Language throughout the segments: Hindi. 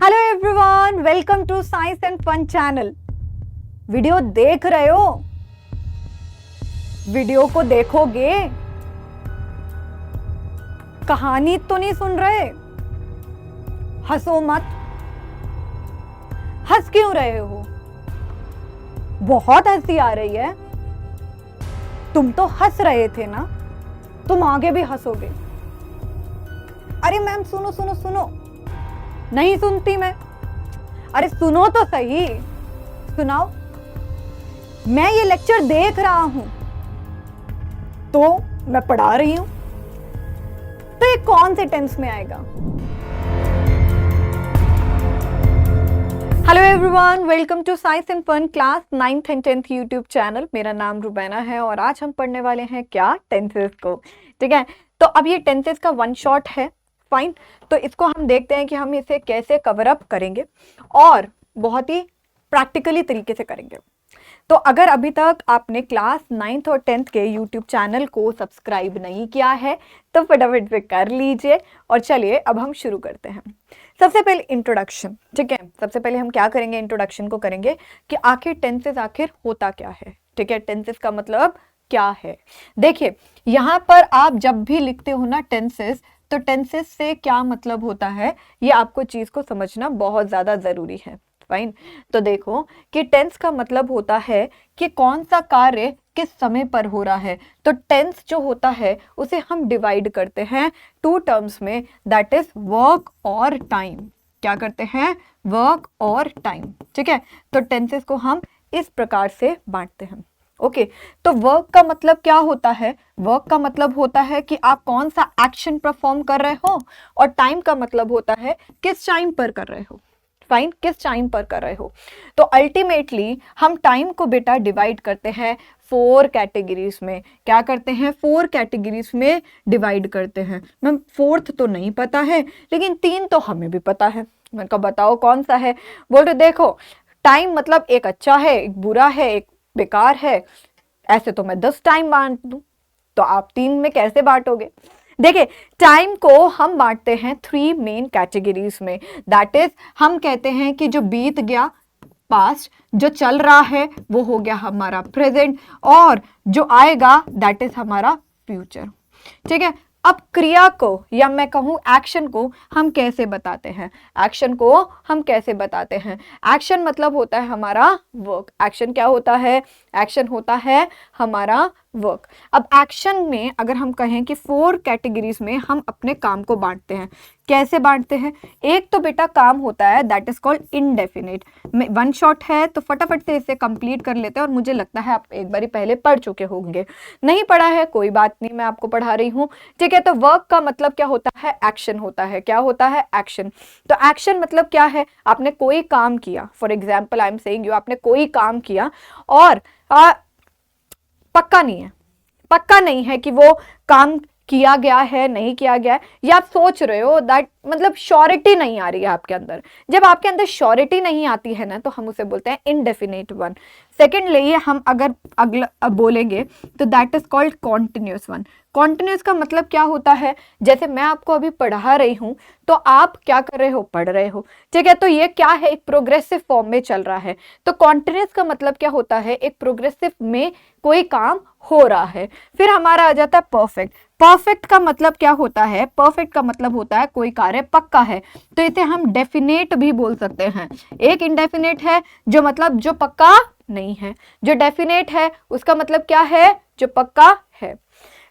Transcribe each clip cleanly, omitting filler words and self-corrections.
Hello everyone, welcome to science and fun channel. Video देख रहे हो? वीडियो को देखोगे, कहानी तो नहीं सुन रहे? हंसो मत। हंस क्यों रहे हो? बहुत हंसी आ रही है। तुम तो हंस रहे थे ना, तुम आगे भी हंसोगे। अरे मैम सुनो सुनो सुनो। नहीं सुनती मैं। अरे सुनो तो सही। सुनाओ। मैं ये लेक्चर देख रहा हूं तो मैं पढ़ा रही हूं, तो ये कौन से टेंस में आएगा? Hello everyone, welcome to science and fun class 9th and 10th YouTube channel. मेरा नाम रुबैना है और आज हम पढ़ने वाले हैं क्या? टेंसेस को। ठीक है, तो अब ये टेंसेस का वन शॉट है। फाइन, तो इसको हम देखते हैं कि हम इसे कैसे कवर अप करेंगे और बहुत ही प्रैक्टिकली तरीके से करेंगे। तो अगर अभी तक आपने क्लास 9th और 10th के यूट्यूब चैनल को सब्सक्राइब नहीं किया है तो फटाफट से कर लीजिए। और चलिए अब हम शुरू करते हैं। सबसे पहले इंट्रोडक्शन। ठीक है, सबसे पहले हम क्या करेंगे? इंट्रोडक्शन को करेंगे कि आखिर टेंसेस आखिर होता क्या है। ठीक है, टेंसेस का मतलब क्या है। देखिए, यहाँ पर आप जब भी लिखते हो ना टेंसेस, तो टेंसेस से क्या मतलब होता है, ये आपको चीज को समझना बहुत ज्यादा जरूरी है। फाइन, तो देखो कि टेंस का मतलब होता है कि कौन सा कार्य किस समय पर हो रहा है। तो टेंस जो होता है उसे हम डिवाइड करते हैं टू टर्म्स में, दैट इज वर्क और टाइम। क्या करते हैं? वर्क और टाइम। ठीक है, तो टेंसेस को हम इस प्रकार से बांटते हैं। ओके, तो वर्क का मतलब क्या होता है? वर्क का मतलब होता है कि आप कौन सा एक्शन परफॉर्म कर रहे हो, और टाइम का मतलब होता है किस टाइम पर कर रहे हो। फाइन, किस टाइम पर कर रहे हो। तो अल्टीमेटली हम टाइम को बेटा डिवाइड करते हैं 4 कैटेगरीज में। क्या करते हैं? 4 कैटेगरीज में डिवाइड करते हैं। मैम 4th तो नहीं पता है, लेकिन 3 तो हमें भी पता है। मैंने कहा बताओ कौन सा है। बोल रहे देखो, टाइम मतलब एक अच्छा है, एक बुरा है, एक बेकार है। ऐसे तो मैं 10 टाइम बांट दूं, तो आप 3 में कैसे बांटोगे? देखिए, टाइम को हम बांटते हैं 3 मेन कैटेगरीज में। दैट इज, हम कहते हैं कि जो बीत गया पास्ट, जो चल रहा है वो हो गया हमारा प्रेजेंट, और जो आएगा दैट इज हमारा फ्यूचर। ठीक है, अब क्रिया को या मैं कहूं एक्शन को हम कैसे बताते हैं? एक्शन को हम कैसे बताते हैं? एक्शन मतलब होता है हमारा वर्क। एक्शन क्या होता है? एक्शन होता है हमारा वर्क। अब एक्शन में अगर हम कहें कि 4 कैटेगरीज में हम अपने काम को बांटते हैं। कैसे बांटते हैं? एक तो बेटा काम होता है that is called indefinite. One shot है तो फटाफट से इसे कंप्लीट कर लेते हैं, और मुझे लगता है आप एक बारी पहले पढ़ चुके होंगे। नहीं पढ़ा है कोई बात नहीं, मैं आपको पढ़ा रही हूँ। ठीक है, तो वर्क का मतलब क्या होता है? एक्शन होता है। क्या होता है? एक्शन। तो एक्शन मतलब क्या है? आपने कोई काम किया। For example I am saying you, आपने कोई काम किया और पक्का नहीं है कि वो काम किया गया है नहीं किया गया है, या आप सोच रहे हो दैट, मतलब श्योरिटी नहीं आ रही है आपके अंदर। जब आपके अंदर श्योरिटी नहीं आती है ना, तो हम उसे बोलते हैं इनडेफिनेट वन। सेकेंडली हम अगर अगला बोलेंगे तो that is called continuous one. Continuous का मतलब क्या होता है? जैसे मैं आपको अभी पढ़ा रही हूं तो आप क्या कर रहे हो? पढ़ रहे हो। ठीक है, तो ये क्या है? एक प्रोग्रेसिव फॉर्म में चल रहा है। तो कॉन्टिन्यूस का मतलब क्या होता है? एक प्रोग्रेसिव में कोई काम हो रहा है। फिर हमारा आ जाता है परफेक्ट। परफेक्ट का मतलब क्या होता है? परफेक्ट का मतलब होता है कोई कार्य पक्का है, तो इसे हम डेफिनेट भी बोल सकते हैं। एक इनडेफिनेट है जो मतलब जो पक्का नहीं है, जो डेफिनेट है उसका मतलब क्या है? जो पक्का है।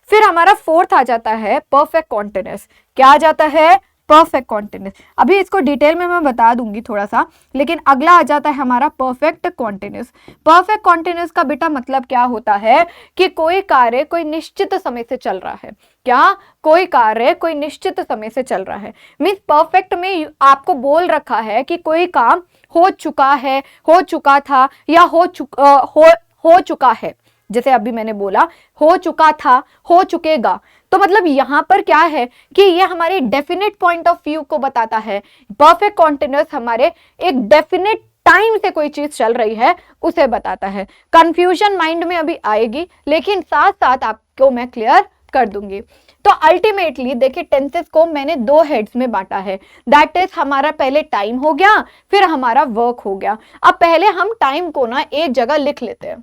फिर हमारा 4th आ जाता है परफेक्ट कॉन्टिन्यूस। क्या आ जाता है? Perfect continuous. अभी इसको डिटेल में मैं बता दूंगी थोड़ा सा, लेकिन अगला आ जाता है हमारा परफेक्ट कॉन्टिन्यूस। परफेक्ट कॉन्टिन्यूस का बेटा मतलब क्या होता है? कि कोई कार्य कोई निश्चित समय से चल रहा है। क्या? कोई कार्य कोई निश्चित समय से चल रहा है। मीन्स परफेक्ट में आपको बोल रखा है कि कोई काम हो चुका है, हो चुका था, या हो चुका है। जैसे अभी मैंने बोला हो चुका था, हो चुकेगा, तो मतलब यहां पर क्या है कि ये हमारे डेफिनेट पॉइंट ऑफ व्यू को बताता है। परफेक्ट कॉन्टिन्यूअस हमारे एक डेफिनेट टाइम से कोई चीज चल रही है उसे बताता है। कंफ्यूजन माइंड में अभी आएगी, लेकिन साथ साथ आपको मैं क्लियर कर दूंगी। तो अल्टीमेटली देखिए टेंसेस को मैंने दो हेड्स में बांटा है, दैट इज हमारा पहले टाइम हो गया, फिर हमारा वर्क हो गया। अब पहले हम टाइम को ना एक जगह लिख लेते हैं।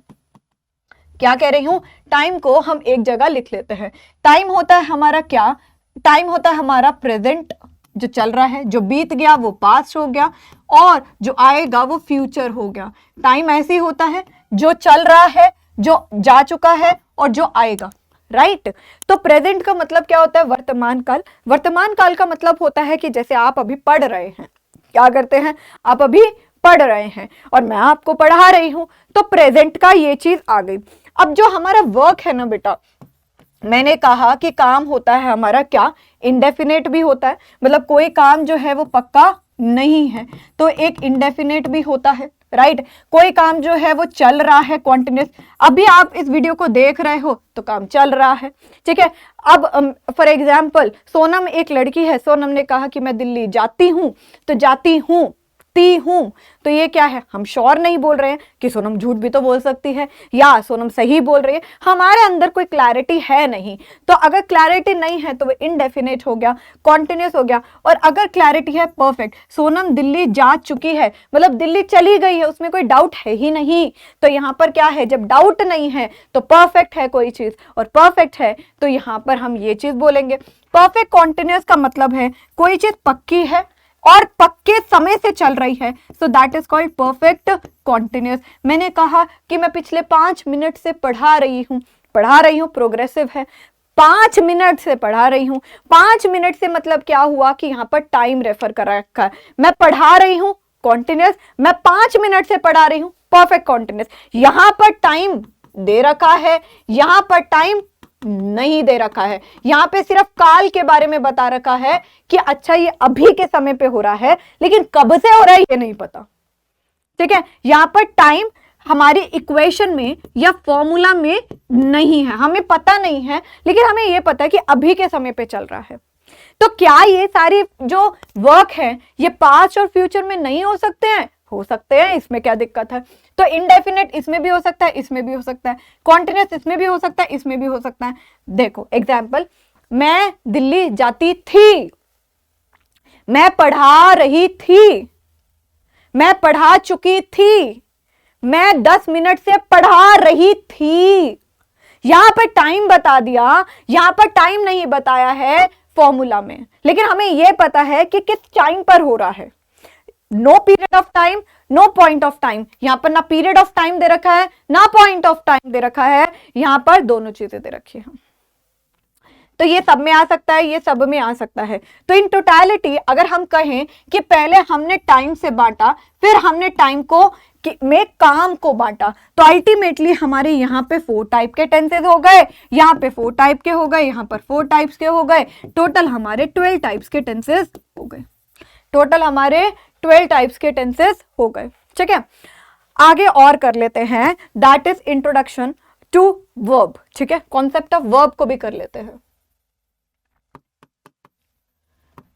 क्या कह रही हूं, टाइम को हम एक जगह लिख लेते हैं। टाइम होता है हमारा क्या, टाइम होता है हमारा प्रेजेंट, जो चल रहा है, जो बीत गया वो पास्ट हो गया, और जो आएगा वो फ्यूचर हो गया। टाइम ऐसे ही होता है, जो चल रहा है, जो जा चुका है और जो आएगा, राइट। तो प्रेजेंट का मतलब क्या होता है, वर्तमान काल। वर्तमान काल का मतलब होता है कि जैसे आप अभी पढ़ रहे हैं, क्या करते हैं, आप अभी पढ़ रहे हैं और मैं आपको पढ़ा रही हूं, तो प्रेजेंट का ये चीज आ गई। अब जो हमारा वर्क है ना बेटा, मैंने कहा कि काम होता है हमारा क्या, इंडेफिनेट भी होता है, मतलब कोई काम जो है वो पक्का नहीं है, तो एक इंडेफिनेट भी होता है, राइट। कोई काम जो है वो चल रहा है कॉन्टिन्यूस, अभी आप इस वीडियो को देख रहे हो तो काम चल रहा है, ठीक है। अब फॉर एग्जाम्पल सोनम एक लड़की है, सोनम ने कहा कि मैं दिल्ली जाती हूं, तो जाती हूं ती हूं, तो ये क्या है, हम श्योर नहीं बोल रहे हैं कि सोनम झूठ भी तो बोल सकती है या सोनम सही बोल रही है, हमारे अंदर कोई क्लैरिटी है नहीं। तो अगर क्लैरिटी नहीं है तो वो इनडेफिनेट हो गया, कॉन्टिन्यूस हो गया। और अगर क्लैरिटी है, परफेक्ट, सोनम दिल्ली जा चुकी है, मतलब दिल्ली चली गई है, उसमें कोई डाउट है ही नहीं। तो यहाँ पर क्या है, जब डाउट नहीं है तो परफेक्ट है कोई चीज, और परफेक्ट है तो यहाँ पर हम ये चीज बोलेंगे। परफेक्ट कॉन्टिन्यूस का मतलब है कोई चीज पक्की है और पक्के समय से चल रही है, so that is called perfect continuous. मैंने कहा कि मैं पिछले 5 मिनट से पढ़ा रही हूं, प्रोग्रेसिव है, 5 मिनट से पढ़ा रही हूं। 5 मिनट से मतलब क्या हुआ कि यहां पर टाइम रेफर कर रखा है, मैं पढ़ा रही हूं कॉन्टिन्यूस, मैं 5 मिनट से पढ़ा रही हूं परफेक्ट कॉन्टिन्यूस। यहां पर टाइम दे रखा है, यहां पर टाइम नहीं दे रखा है, यहां पे सिर्फ काल के बारे में बता रखा है कि अच्छा ये अभी के समय पे हो रहा है, लेकिन कब से हो रहा है ये नहीं पता, ठीक है। यहां पर टाइम हमारी इक्वेशन में या फॉर्मूला में नहीं है, हमें पता नहीं है, लेकिन हमें यह पता है कि अभी के समय पे चल रहा है। तो क्या ये सारी जो वर्क है ये पास्ट और फ्यूचर में नहीं हो सकते हैं, हो सकते हैं, इसमें क्या दिक्कत है। तो इनडेफिनेट इसमें भी हो सकता है, इसमें भी हो सकता है, कॉन्टिन्यूस इसमें भी हो सकता है, इसमें भी हो सकता है। देखो एग्जाम्पल, मैं दिल्ली जाती थी, मैं पढ़ा रही थी, मैं पढ़ा चुकी थी, मैं 10 मिनट से पढ़ा रही थी। यहां पर टाइम बता दिया, यहां पर टाइम नहीं बताया है फॉर्मूला में, लेकिन हमें यह पता है कि किस टाइम पर हो रहा है। No period of time, no point of time, यहां पर ना पीरियड ऑफ टाइम दे रखा है ना पॉइंट ऑफ टाइम दे रखा है, यहां पर दोनों चीजें दे रखी है। तो ये सब में आ सकता है, ये सब में आ सकता है। तो इन टोटलिटी अगर हम कहें कि पहले हमने टाइम से बांटा, फिर हमने टाइम को में काम को बांटा, तो अल्टीमेटली हमारे यहाँ पे 4 टाइप के टेंसेस हो गए, यहाँ पे 4 टाइप के हो गए, यहाँ पर 4 टाइप्स के हो गए, टोटल हमारे 12 टाइप्स के टेंसेस हो गए, टोटल हमारे 12 टाइप्स के टेंसेस हो गए, ठीक है। आगे और कर लेते हैं, that is introduction to verb, ठीक है। कॉन्सेप्ट ऑफ वर्ब को भी कर लेते हैं।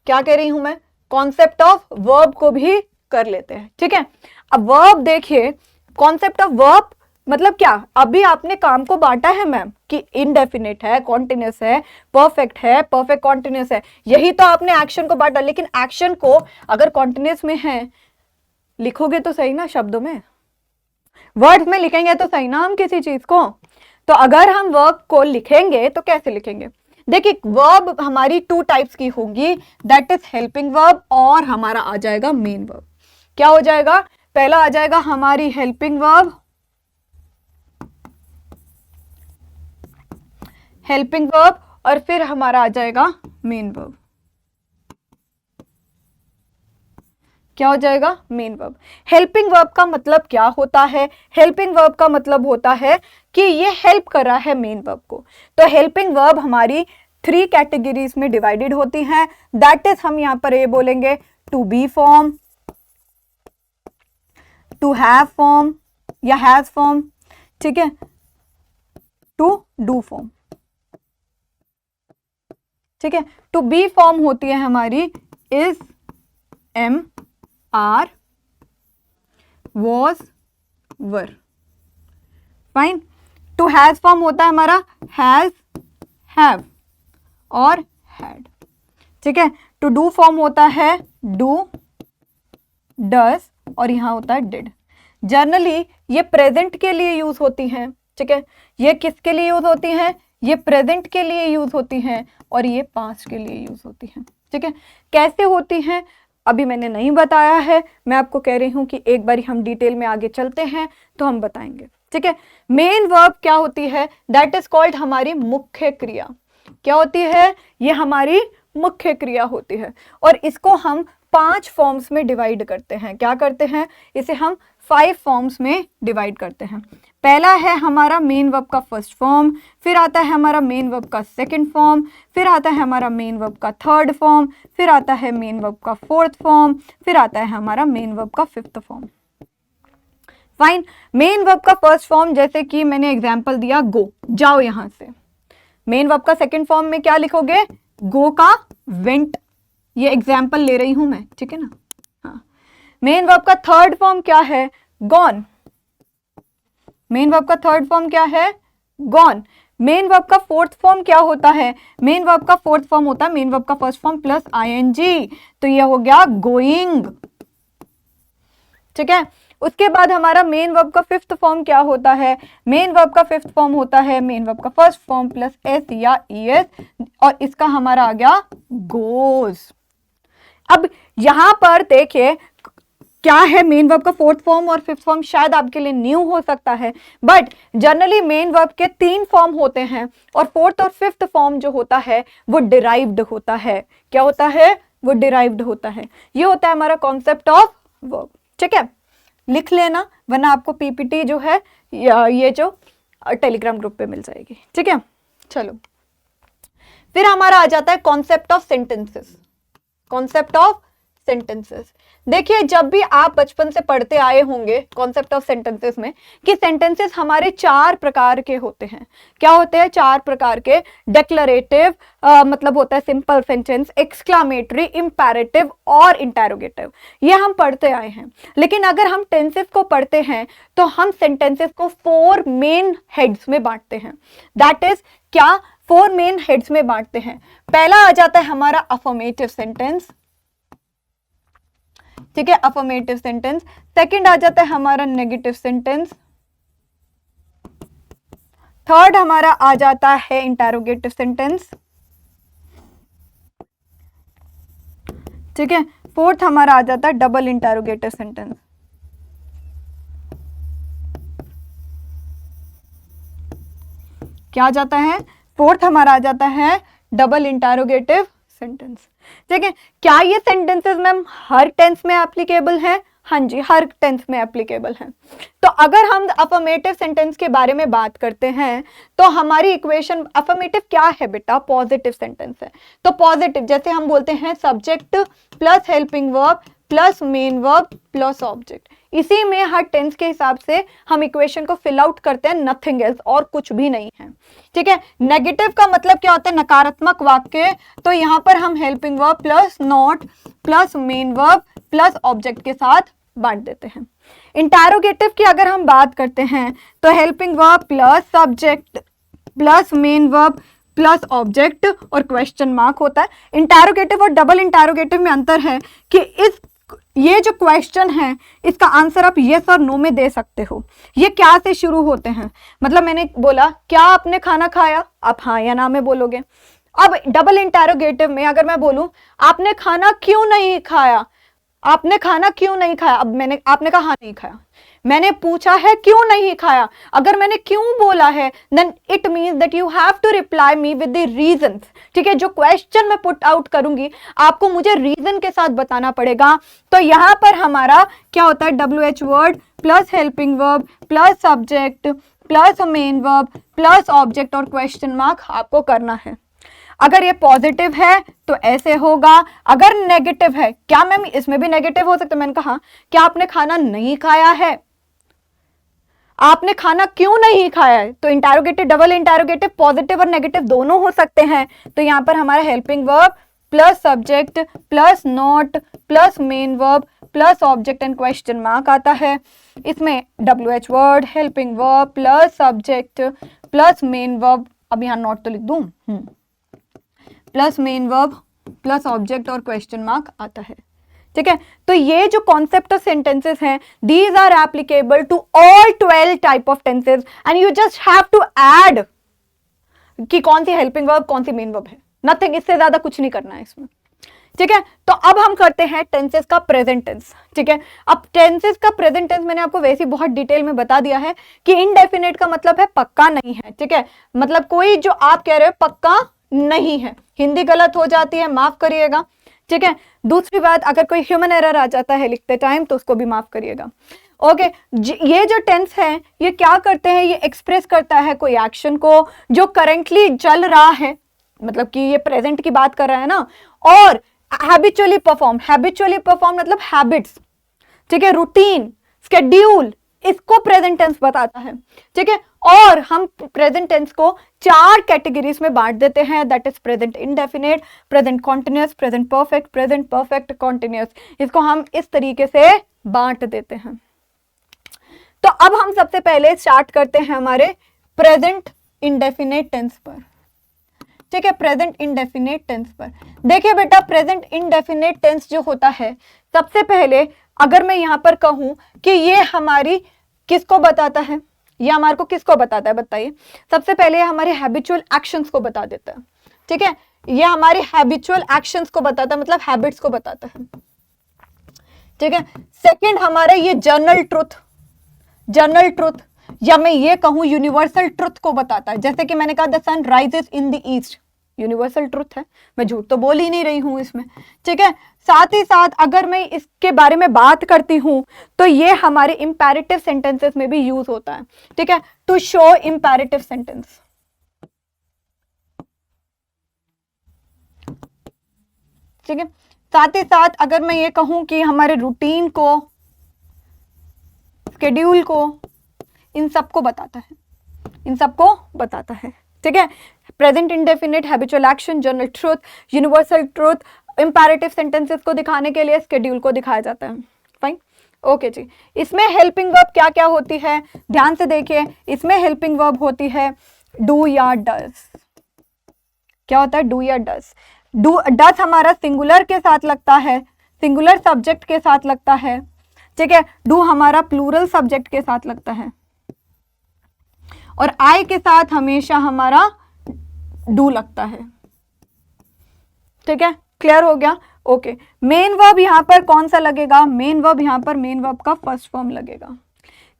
क्या कह रही हूं मैं, कॉन्सेप्ट ऑफ वर्ब को भी कर लेते हैं, ठीक है। अब वर्ब देखिए, कॉन्सेप्ट ऑफ वर्ब मतलब क्या, अभी आपने काम को बांटा है मैम कि इनडेफिनेट है, कॉन्टिन्यूस है, परफेक्ट है, परफेक्ट कॉन्टिन्यूस है, यही तो आपने एक्शन को बांटा। लेकिन एक्शन को अगर कॉन्टिन्यूस में है, लिखोगे तो सही ना, शब्दों में, वर्ड्स में लिखेंगे तो सही ना हम किसी चीज को। तो अगर हम वर्ब को लिखेंगे तो कैसे लिखेंगे, देखिए वर्ब हमारी 2 टाइप्स की होगी, दैट इज हेल्पिंग वर्ब और हमारा आ जाएगा मेन वर्ब। क्या हो जाएगा, पहला आ जाएगा हमारी हेल्पिंग वर्ब, हेल्पिंग वर्ब, और फिर हमारा आ जाएगा मेन वर्ब। क्या हो जाएगा, मेन वर्ब। हेल्पिंग वर्ब का मतलब क्या होता है, हेल्पिंग वर्ब का मतलब होता है कि ये हेल्प कर रहा है मेन वर्ब को। तो हेल्पिंग वर्ब हमारी 3 कैटेगरीज में डिवाइडेड होती हैं, दैट इज हम यहां पर ये बोलेंगे to be form, to have form या हैज फॉर्म, ठीक है, टू डू फॉर्म, ठीक है। टू बी फॉर्म होती है हमारी is, am, are, was, were, fine. To has form होता है हमारा हैज, हैव, और हैड। ठीक है, टू डू फॉर्म होता है डू, डस और यहाँ होता है डिड। जनरली ये प्रेजेंट के लिए यूज होती हैं। ठीक है, ये किसके लिए यूज होती हैं? ये प्रेजेंट के लिए यूज होती हैं और ये पास्ट के लिए यूज होती हैं। ठीक है, कैसे होती हैं अभी मैंने नहीं बताया है, मैं आपको कह रही हूं कि एक बार हम डिटेल में आगे चलते हैं तो हम बताएंगे। ठीक है, मेन वर्ब क्या होती है? दैट इज कॉल्ड हमारी मुख्य क्रिया। क्या होती है? ये हमारी मुख्य क्रिया होती है और इसको हम 5 फॉर्म्स में डिवाइड करते हैं। क्या करते हैं? इसे हम 5 फॉर्म्स में डिवाइड करते हैं। पहला है हमारा मेन वर्ब का फर्स्ट फॉर्म, फिर आता है हमारा मेन वर्ब का सेकंड फॉर्म, फिर आता है हमारा मेन वर्ब का थर्ड फॉर्म, फिर आता है मेन वर्ब का फोर्थ फॉर्म, फिर आता है हमारा मेन वर्ब का fifth form. Fine, main verb का फर्स्ट फॉर्म जैसे कि मैंने एग्जांपल दिया गो, जाओ यहां से। मेन वर्ब का सेकंड फॉर्म में क्या लिखोगे? गो का वेंट, ये एग्जाम्पल ले रही हूं मैं, ठीक है ना। हाँ, मेन वर्ब का थर्ड फॉर्म क्या है? गॉन। मेन वर्ब का थर्ड फॉर्म क्या है? गॉन। मेन वर्ब का फोर्थ फॉर्म क्या होता है? मेन वर्ब का फोर्थ फॉर्म होता है मेन वर्ब का फर्स्ट फॉर्म प्लस आईएनजी, तो ये हो गया गोइंग। ठीक है, उसके बाद हमारा मेन वर्ब का फिफ्थ फॉर्म क्या होता है? मेन वर्ब का फिफ्थ फॉर्म होता है मेन वर्ब का फर्स्ट फॉर्म प्लस एस या ईएस और इसका हमारा आ गया गोज। अब यहां पर देखिए क्या है, मेन वर्ब का फोर्थ फॉर्म और फिफ्थ फॉर्म शायद आपके लिए न्यू हो सकता है, बट जनरली मेन वर्ब के 3 फॉर्म होते हैं और फोर्थ और फिफ्थ फॉर्म जो होता है वो डिराइव्ड होता है। क्या होता है? वो डिराइव्ड होता है। ये होता है हमारा कॉन्सेप्ट ऑफ वर्ब। ठीक है, लिख लेना वरना आपको पीपीटी जो है ये जो टेलीग्राम ग्रुप पे मिल जाएगी। ठीक है, चलो फिर हमारा आ जाता है concept of sentences. Concept of sentences, देखिए जब भी आप बचपन से पढ़ते आए होंगे कॉन्सेप्ट ऑफ सेंटेंसेस में कि सेंटेंसेस हमारे 4 प्रकार के होते हैं। क्या होते हैं? 4 प्रकार के। डिक्लेरेटिव मतलब होता है सिंपल सेंटेंस, एक्सक्लामेटरी, इंपैरेटिव और इंटरोगेटिव, ये हम पढ़ते आए हैं। लेकिन अगर हम टेंसेस को पढ़ते हैं तो हम सेंटेंसेस को 4 मेन हेड्स में बांटते हैं। दैट इज क्या? 4 मेन हेड्स में बांटते हैं। पहला आ जाता है हमारा अफर्मेटिव सेंटेंस। ठीक है, अफर्मेटिव सेंटेंस। सेकंड आ जाता है हमारा नेगेटिव सेंटेंस। थर्ड हमारा आ जाता है इंटरोगेटिव सेंटेंस। ठीक है, फोर्थ हमारा आ जाता है डबल इंटरोगेटिव सेंटेंस। क्या आ जाता है? फोर्थ हमारा आ जाता है डबल इंटरोगेटिव सेंटेंस। ठीक है, क्या ये सेंटेंसेस मैम हर टेंस में एप्लीकेबल है? हाँ जी, हर टेंस में एप्लीकेबल है। तो अगर हम अफर्मेटिव सेंटेंस के बारे में बात करते हैं तो हमारी इक्वेशन, अफर्मेटिव क्या है बेटा? पॉजिटिव सेंटेंस है। तो पॉजिटिव जैसे हम बोलते हैं subject plus helping verb plus main verb plus object, इसी में हर टेंस के हिसाब से हम इक्वेशन को फिल आउट करते हैं, नथिंग एल्स, और कुछ भी नहीं है। ठीक है, नेगेटिव का मतलब क्या होता है? नकारात्मक वाक्य। तो यहां पर हम helping verb plus not plus main verb plus object के साथ बांट देते हैं। इंटरोगेटिव की अगर हम बात करते हैं तो helping verb plus subject plus main verb plus object और क्वेश्चन मार्क होता है। इंटरोगेटिव और डबल इंटरोगेटिव में अंतर है कि ये जो क्वेश्चन है इसका आंसर आप यस और नो में दे सकते हो। ये क्या से शुरू होते हैं? मतलब मैंने बोला क्या आपने खाना खाया, आप हाँ या ना में बोलोगे। अब डबल इंटरोगेटिव में अगर मैं बोलूं आपने खाना क्यों नहीं खाया, आपने खाना क्यों नहीं खाया, अब आपने कहा हाँ नहीं खाया, मैंने पूछा है क्यों नहीं खाया। अगर मैंने क्यों बोला है then it means that you have to reply me with the reasons. ठीक है, जो क्वेश्चन मैं पुट आउट करूंगी आपको मुझे रीजन के साथ बताना पड़ेगा। तो यहां पर हमारा क्या होता है? WH word plus helping verb plus subject plus main verb plus object और क्वेश्चन मार्क आपको करना है। अगर ये पॉजिटिव है तो ऐसे होगा, अगर नेगेटिव है, क्या मैम इसमें भी नेगेटिव हो सकता है? मैंने कहा क्या आपने खाना नहीं खाया है, आपने खाना क्यों नहीं खाया है। तो इंटरोगेटिव, डबल इंटरोगेटिव पॉजिटिव और नेगेटिव दोनों हो सकते हैं। तो यहां पर हमारा helping verb plus subject plus not plus main verb plus object and question mark आता है। इसमें WH word helping verb plus subject plus main verb, अब यहां नॉट तो लिख दूं, plus main verb plus object और क्वेश्चन मार्क आता है। ठीक है, तो ये जो कॉन्सेप्ट ऑफ सेंटेंसेस हैं, these are applicable to all 12 type of tenses and you just have to add कि कौन सी हेल्पिंग वर्ब कौन सी मेन वर्ब है, नथिंग, इससे ज्यादा कुछ नहीं करना है इसमें। ठीक है, तो अब हम करते हैं टेंसेस का प्रेजेंट टेंस। ठीक है, अब टेंसेस का प्रेजेंट टेंस मैंने आपको वैसे बहुत डिटेल में बता दिया है कि इनडेफिनेट का मतलब है पक्का नहीं है। ठीक है, मतलब कोई जो आप कह रहे हो पक्का नहीं है, हिंदी गलत हो जाती है, माफ करिएगा। ठीक है, दूसरी बात, अगर कोई ह्यूमन एरर आ जाता है लिखते टाइम तो उसको भी माफ करिएगा। ओके, ये जो टेंस है ये क्या करते हैं, ये एक्सप्रेस करता है कोई एक्शन को जो करेंटली चल रहा है, मतलब कि ये प्रेजेंट की बात कर रहा है ना, और हैबिचुअली परफॉर्म मतलब हैबिट्स, ठीक है, रूटीन, स्केड्यूल, इसको प्रेजेंट टेंस बताता है। ठीक है, और हम प्रेजेंट टेंस को 4 कैटेगरीज में बांट देते हैं, that is present indefinite, present continuous, present perfect continuous. इसको हम इस तरीके से बांट देते हैं। तो अब हम सबसे पहले स्टार्ट करते हैं हमारे प्रेजेंट इंडेफिनिट टेंस पर। ठीक है, प्रेजेंट इंडेफिनिट टेंस पर देखिए बेटा, प्रेजेंट इंडेफिनिट टेंस जो होता है, सबसे पहले अगर मैं यहां पर कहूं कि ये हमारी किसको बताता है, ये हमारे को किसको बताता है बताइए। सबसे पहले हमारे हैबिचुअल एक्शंस को बता देता है। ठीक है, ये हमारे हैबिचुअल एक्शंस को बताता है, मतलब हैबिट्स को बताता है। ठीक है, सेकंड हमारे ये जनरल ट्रुथ या मैं ये कहूं यूनिवर्सल ट्रुथ को बताता है। जैसे कि मैंने कहा the sun rises in the east, universal truth है, मैं झूठ तो बोल ही नहीं रही हूं इसमें। ठीक है, साथ ही साथ अगर मैं इसके बारे में बात करती हूं तो ये हमारे इंपैरेटिव सेंटेंसेस में भी यूज होता है। ठीक है, टू शो इंपैरेटिव सेंटेंस। ठीक है, साथ ही साथ अगर मैं ये कहूं कि हमारे रूटीन को, स्केड्यूल को, इन सबको बताता है। ठीक है, present indefinite, habitual action, general truth, universal truth, imperative sentences को दिखाने के लिए स्केड्यूल को दिखाया जाता है। फाइन, ओके जी। इसमें हेल्पिंग वर्ब क्या क्या होती है, ध्यान से देखिए। इसमें हेल्पिंग वर्ब होती है डू या डज। क्या होता है, डू या डज। डज हमारा सिंगुलर के साथ लगता है, सिंगुलर सब्जेक्ट के साथ लगता है। ठीक है, डू हमारा प्लूरल सब्जेक्ट के साथ लगता है, और आई के साथ हमेशा हमारा डू लगता है। ठीक है, क्लियर हो गया। ओके, मेन वर्ब यहां पर कौन सा लगेगा, मेन वर्ब यहां पर मेन वर्ब का फर्स्ट फॉर्म लगेगा।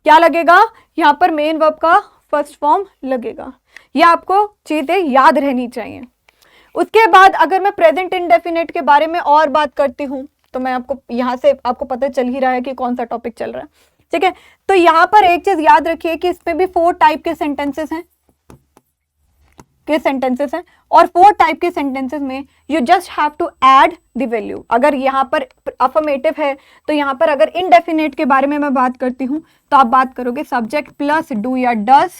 क्या लगेगा, यहां पर मेन वर्ब का फर्स्ट फॉर्म लगेगा। ये आपको चीजें याद रहनी चाहिए। उसके बाद अगर मैं प्रेजेंट इंडेफिनिट के बारे में और बात करती हूं तो मैं आपको यहां से आपको पता चल ही रहा है कि कौन सा टॉपिक चल रहा है। ठीक है, तो यहां पर एक चीज याद रखिए कि इसमें भी 4 टाइप के सेंटेंसेस हैं, और 4 टाइप के सेंटेंसेस में you just have to add the value. अगर यहाँ पर अफर्मेटिव है तो यहाँ पर अगर इनडेफिनेट के बारे में मैं बात करती हूँ तो आप बात करोगे सब्जेक्ट प्लस डू या डज,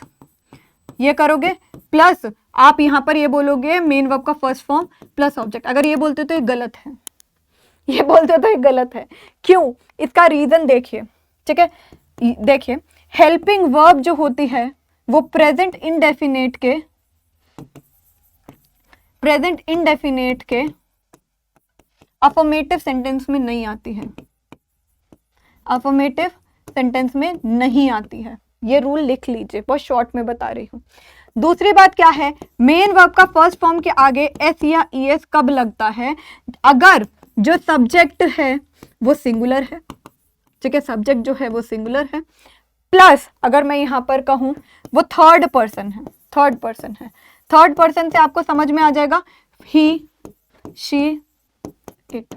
ये करोगे, प्लस आप यहाँ पर ये बोलोगे मेन वर्ब का फर्स्ट फॉर्म प्लस ऑब्जेक्ट। अगर ये बोलते तो ये गलत है, ये बोलते तो ये गलत है। क्यों, इसका रीजन देखिए। ठीक है, देखिए हेल्पिंग वर्ब जो होती है वो प्रेजेंट इंडेफिनेट के अफर्मेटिव सेंटेंस में नहीं आती है, अफर्मेटिव सेंटेंस में नहीं आती है। ये रूल लिख लीजिए, बहुत शॉर्ट में बता रही हूं। दूसरी बात क्या है, मेन वर्ब का फर्स्ट फॉर्म के आगे एस या ईएस कब लगता है, अगर जो सब्जेक्ट है वो सिंगुलर है। ठीक है, सब्जेक्ट जो है वो सिंगुलर है, प्लस अगर मैं यहां पर कहूं वो थर्ड पर्सन है। थर्ड पर्सन से आपको समझ में आ जाएगा, ही, शी, इट,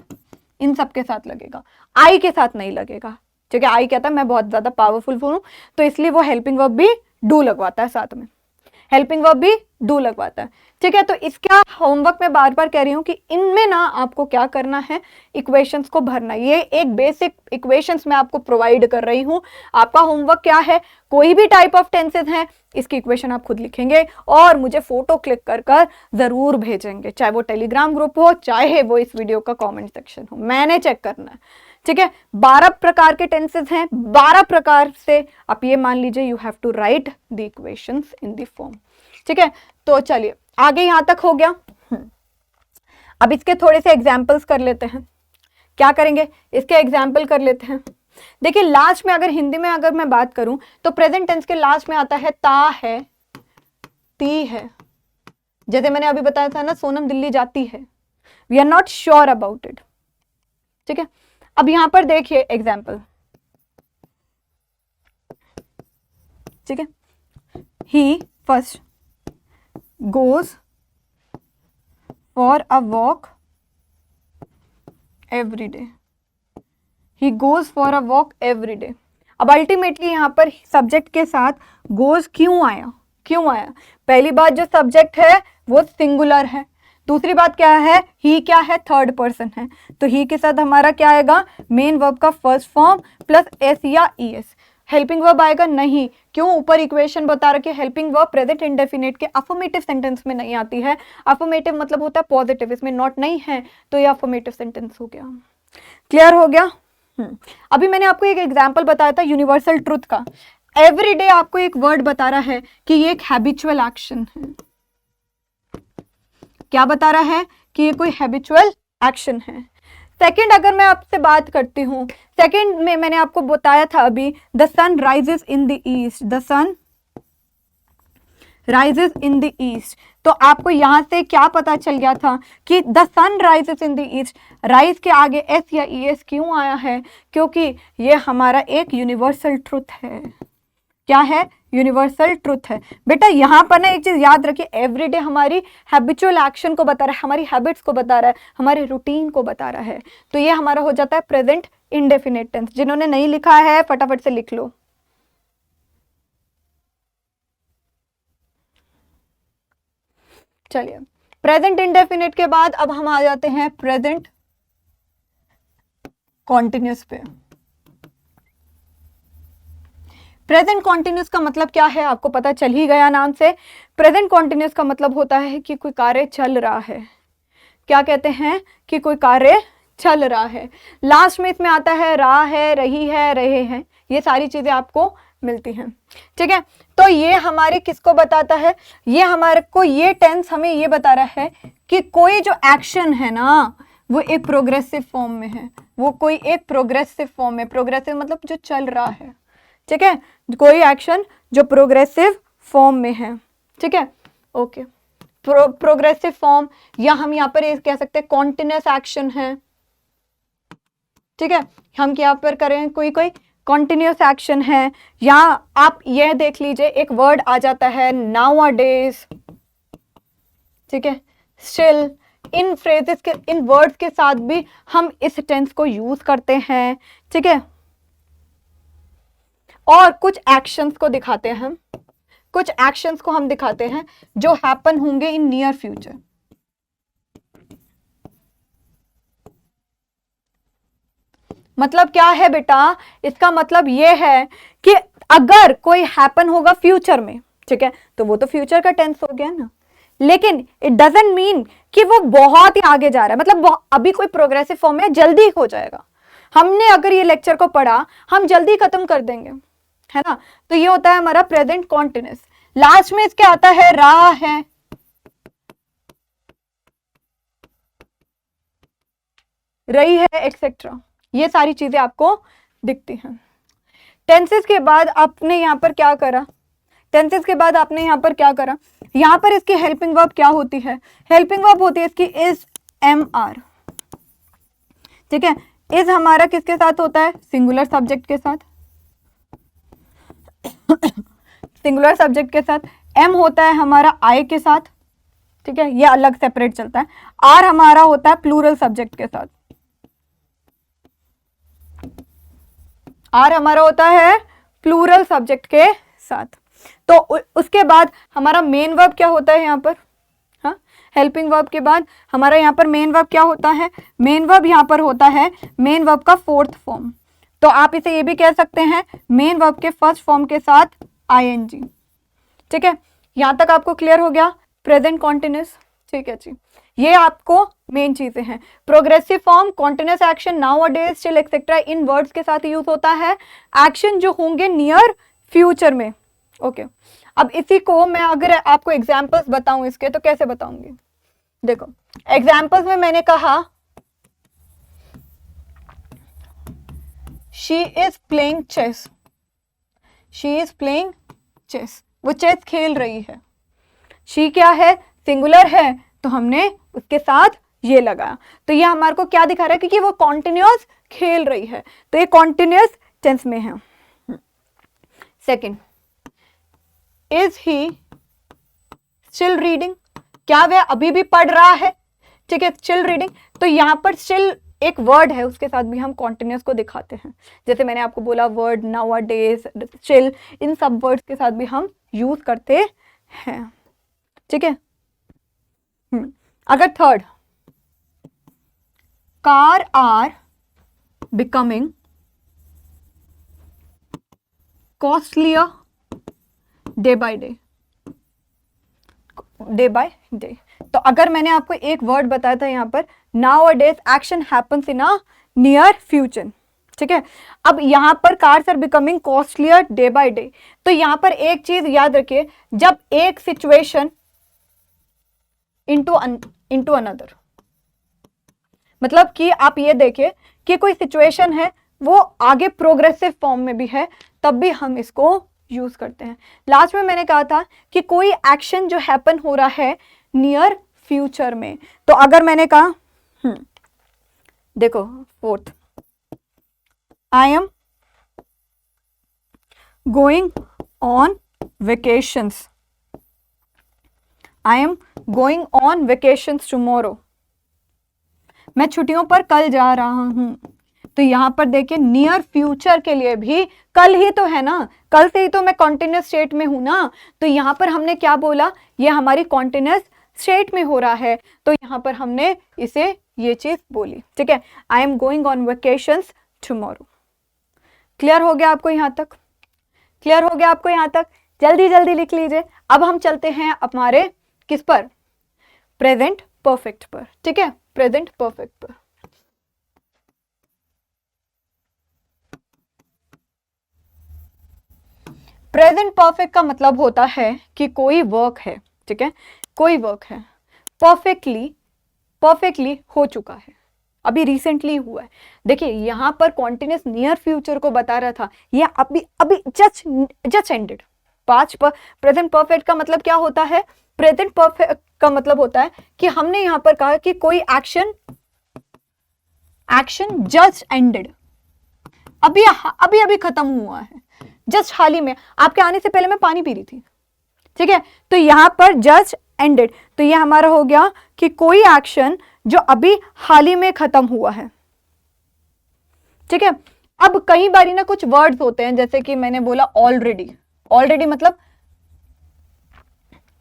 इन सब के साथ लगेगा, आई के साथ नहीं लगेगा। ठीक है, आई कहता है मैं बहुत ज्यादा पावरफुल हूं, तो इसलिए वो हेल्पिंग वर्ब भी डू लगवाता है, साथ में हेल्पिंग वर्ब भी डू लगवाता है। ठीक है, तो इसका होमवर्क मैं बार बार कह रही हूं कि इनमें ना आपको क्या करना है, इक्वेशंस को भरना। ये एक बेसिक इक्वेशंस मैं आपको प्रोवाइड कर रही हूं। आपका होमवर्क क्या है, कोई भी टाइप ऑफ टेंसेस हैं इसकी इक्वेशन आप खुद लिखेंगे और मुझे फोटो क्लिक कर कर जरूर भेजेंगे, चाहे वो टेलीग्राम ग्रुप हो, चाहे वो इस वीडियो का कॉमेंट सेक्शन हो, मैंने चेक करना है। ठीक है, 12 प्रकार के टेंसेस हैं, 12 प्रकार से आप ये मान लीजिए you have to write the equations in the form. ठीक है, तो चलिए आगे यहां तक हो गया। अब इसके थोड़े से एग्जाम्पल्स कर लेते हैं। क्या करेंगे, इसके एग्जाम्पल कर लेते हैं। देखिए लास्ट में अगर हिंदी में अगर मैं बात करूं तो प्रेजेंट टेंस के लास्ट में आता है ता है, ती है। जैसे मैंने अभी बताया था ना, सोनम दिल्ली जाती है, we are not sure about it. ठीक है, अब यहां पर देखिए एग्जाम्पल। ठीक है, he first goes for a walk every day. He goes for a walk every day. अब अल्टीमेटली यहाँ पर सब्जेक्ट के साथ goes क्यों आया, क्यों आया? पहली बात जो सब्जेक्ट है वो सिंगुलर है, दूसरी बात क्या है, ही क्या है, थर्ड पर्सन है, तो ही के साथ हमारा क्या आएगा, मेन वर्ब का फर्स्ट फॉर्म प्लस एस या ई एस। हेल्पिंग वर्ब आएगा नहीं, क्यों, ऊपर इक्वेशन बता रखी है, हेल्पिंग वर्ब प्रेजेंट इंडेफिनिट के अफर्मेटिव सेंटेंस में नहीं आती है। अफर्मेटिव मतलब होता है पॉजिटिव, इसमें नॉट नहीं है तो ये अफर्मेटिव सेंटेंस हो गया। क्लियर हो गया? अभी मैंने आपको एक एग्जांपल बताया था यूनिवर्सल ट्रुथ का। एवरीडे आपको एक वर्ड बता रहा है कि ये एक हैबिचुअल एक्शन है। क्या बता रहा है कि ये कोई हैबिचुअल एक्शन है। सेकंड अगर मैं आपसे बात करती हूं, सेकंड में मैंने आपको बताया था अभी, the sun rises in the east, the sun rises in the east. तो आपको यहां से क्या पता चल गया था कि the sun rises in the east, rise के आगे एस या ई एस क्यों आया है, क्योंकि ये हमारा एक यूनिवर्सल ट्रुथ है। क्या है, यूनिवर्सल ट्रुथ है। बेटा यहाँ पर ना एक चीज याद रखिए, एवरीडे हमारी हैबिचुअल एक्शन को बता रहा है, हमारी हैबिट्स को बता रहा है, हमारे रूटीन को बता रहा है, तो ये हमारा हो जाता है प्रेजेंट इंडेफिनिट टेंस। जिन्होंने नहीं लिखा है फटाफट से लिख लो। चलिए, प्रेजेंट इंडेफिनिट के बाद अब हम आ जाते हैं प्रेजेंट कॉन्टिन्यूस पे। प्रेजेंट कॉन्टिन्यूस का मतलब क्या है, आपको पता चल ही गया नाम से। प्रेजेंट कॉन्टिन्यूस का मतलब होता है कि कोई कार्य चल रहा है। क्या कहते हैं, कि कोई कार्य चल रहा है। लास्ट में इसमें आता है रहा है, रही है, रहे हैं, ये सारी चीजें आपको मिलती हैं। ठीक है, तो ये हमारे किसको बताता है, ये हमारे को, ये टेंस हमें ये बता रहा है कि कोई जो एक्शन है ना वो एक प्रोग्रेसिव फॉर्म में है, वो कोई एक प्रोग्रेसिव फॉर्म में, प्रोग्रेसिव मतलब जो चल रहा है। ठीक है, कोई एक्शन जो प्रोग्रेसिव फॉर्म में है। ठीक है, ओके, प्रोग्रेसिव फॉर्म, या हम यहाँ पर कह सकते हैं कॉन्टिन्यूस एक्शन है। ठीक है, हम यहाँ पर करें कोई कॉन्टिन्यूस एक्शन है, या आप यह देख लीजिए एक वर्ड आ जाता है नाउअडेज। ठीक है, स्टिल, इन फ्रेजेस के, इन वर्ड्स के साथ भी हम इस टेंस को यूज करते हैं। ठीक है, और कुछ एक्शंस को दिखाते हैं हम, कुछ एक्शंस को हम दिखाते हैं जो हैपन होंगे इन नियर फ्यूचर। मतलब क्या है बेटा, इसका मतलब यह है कि अगर कोई हैपन होगा फ्यूचर में, ठीक है, तो वो तो फ्यूचर का टेंस हो गया ना, लेकिन इट डजंट मीन कि वो बहुत ही आगे जा रहा है, मतलब अभी कोई प्रोग्रेसिव फॉर्म में जल्दी हो जाएगा। हमने अगर ये लेक्चर को पढ़ा, हम जल्दी खत्म कर देंगे, है ना। तो ये होता है हमारा प्रेजेंट कॉन्टिन्यूस। लास्ट में इसके आता है रहा है, रही है, एक्सेट्रा, ये सारी चीजें आपको दिखती हैं। टेंसेस के बाद आपने यहां पर क्या करा, टेंसेस के बाद आपने यहां पर क्या करा, यहां पर इसकी हेल्पिंग वर्ब क्या होती है, हेल्पिंग वर्ब होती है इसकी इज, एम आर। ठीक है, इज हमारा किसके साथ होता है, सिंगुलर सब्जेक्ट के साथ, सिंगुलर सब्जेक्ट के साथ। एम होता है हमारा आई के साथ, ठीक है, ये अलग सेपरेट चलता है। आर हमारा होता है प्लूरल सब्जेक्ट के साथ, आर हमारा होता है प्लूरल सब्जेक्ट के साथ। तो उसके बाद हमारा मेन वर्ब क्या होता है यहाँ पर, हाँ, हेल्पिंग वर्ब के बाद हमारा यहाँ पर मेन वर्ब क्या होता है, मेन वर्ब यहाँ पर होता है मेन वर्ब का फोर्थ फॉर्म। तो आप इसे ये भी कह सकते हैं मेन वर्ब के फर्स्ट फॉर्म के साथ आईएनजी। ठीक है, यहां तक आपको क्लियर हो गया प्रेजेंट कॉन्टिन्यूस। ठीक है जी, ये आपको मेन चीजें हैं। Progressive form, continuous action, nowadays, still, etcetera, इन वर्ड्स के साथ यूज होता है। एक्शन जो होंगे नियर फ्यूचर में। ओके, अब इसी को मैं अगर आपको एग्जांपल्स बताऊं इसके, तो कैसे बताऊंगी, देखो एग्जाम्पल्स में मैंने कहा she is playing chess, she is playing chess, chess चेस खेल रही है। शी क्या है, सिंगुलर है, तो हमने उसके साथ ये लगाया, तो ये हमारे को क्या दिखा रहा है, क्योंकि वो कॉन्टिन्यूअस खेल रही है, तो ये कॉन्टिन्यूअस टेंस में है। Second, is he still reading, क्या वह अभी भी पढ़ रहा है, ठीक है, स्टिल रीडिंग, तो यहाँ पर स्टिल एक वर्ड है, उसके साथ भी हम कॉन्टिन्यूअस को दिखाते हैं। जैसे मैंने आपको बोला वर्ड नाउअडेज, स्टिल, इन सब वर्ड्स के साथ भी हम यूज करते हैं, ठीक है। अगर third, car are becoming costlier day by day, day by day, तो अगर मैंने आपको एक वर्ड बताया था यहाँ पर nowadays action happens in a near future, ठीक है। अब यहाँ पर cars are becoming costlier day by day, तो यहाँ पर एक चीज याद रखिए, जब एक सिचुएशन इनटू अनदर, मतलब कि आप ये देखिए कि कोई सिचुएशन है वो आगे प्रोग्रेसिव फॉर्म में भी है, तब भी हम इसको यूज करते हैं। लास्ट में मैंने कहा था कि कोई एक्शन जो हैपन हो रहा है नियर फ्यूचर में, तो अगर मैंने कहा देखो fourth, I am going on vacations, I am going on vacations tomorrow, मैं छुट्टियों पर कल जा रहा हूं, तो यहां पर देखिए नियर फ्यूचर के लिए भी कल ही तो है ना, कल से ही तो मैं कॉन्टिन्यूअस स्टेट में हूं ना, तो यहां पर हमने क्या बोला, ये हमारी कॉन्टिन्यूअस स्टेट में हो रहा है, तो यहां पर हमने इसे ये चीज बोली, ठीक है, I am going on vacations tomorrow. Clear हो गया आपको यहां तक, क्लियर हो गया आपको यहां तक, जल्दी जल्दी लिख लीजिए। अब हम चलते हैं हमारे किस पर, प्रेजेंट परफेक्ट पर, ठीक है, प्रेजेंट परफेक्ट पर। प्रेजेंट परफेक्ट का मतलब होता है कि कोई वर्क है, ठीक है, कोई वर्क है परफेक्टली हो चुका है, अभी रिसेंटली हुआ है। देखिए यहां पर कॉन्टिन्यूअस नियर फ्यूचर को बता रहा था, ये अभी अभी जस्ट एंडेड। प्रेजेंट परफेक्ट का मतलब क्या होता है, प्रेजेंट परफेक्ट का मतलब होता है कि हमने यहां पर कहा कि कोई एक्शन जस्ट एंडेड, अभी अभी अभी खत्म हुआ है, जस्ट हाल ही में, आपके आने से पहले मैं पानी पी रही थी, ठीक है, तो यहां पर जस्ट एंडेड, तो ये हमारा हो गया कि कोई एक्शन जो अभी हाल ही में खत्म हुआ है, ठीक है। अब कई बारी ना कुछ वर्ड्स होते हैं, जैसे कि मैंने बोला ऑलरेडी, ऑलरेडी मतलब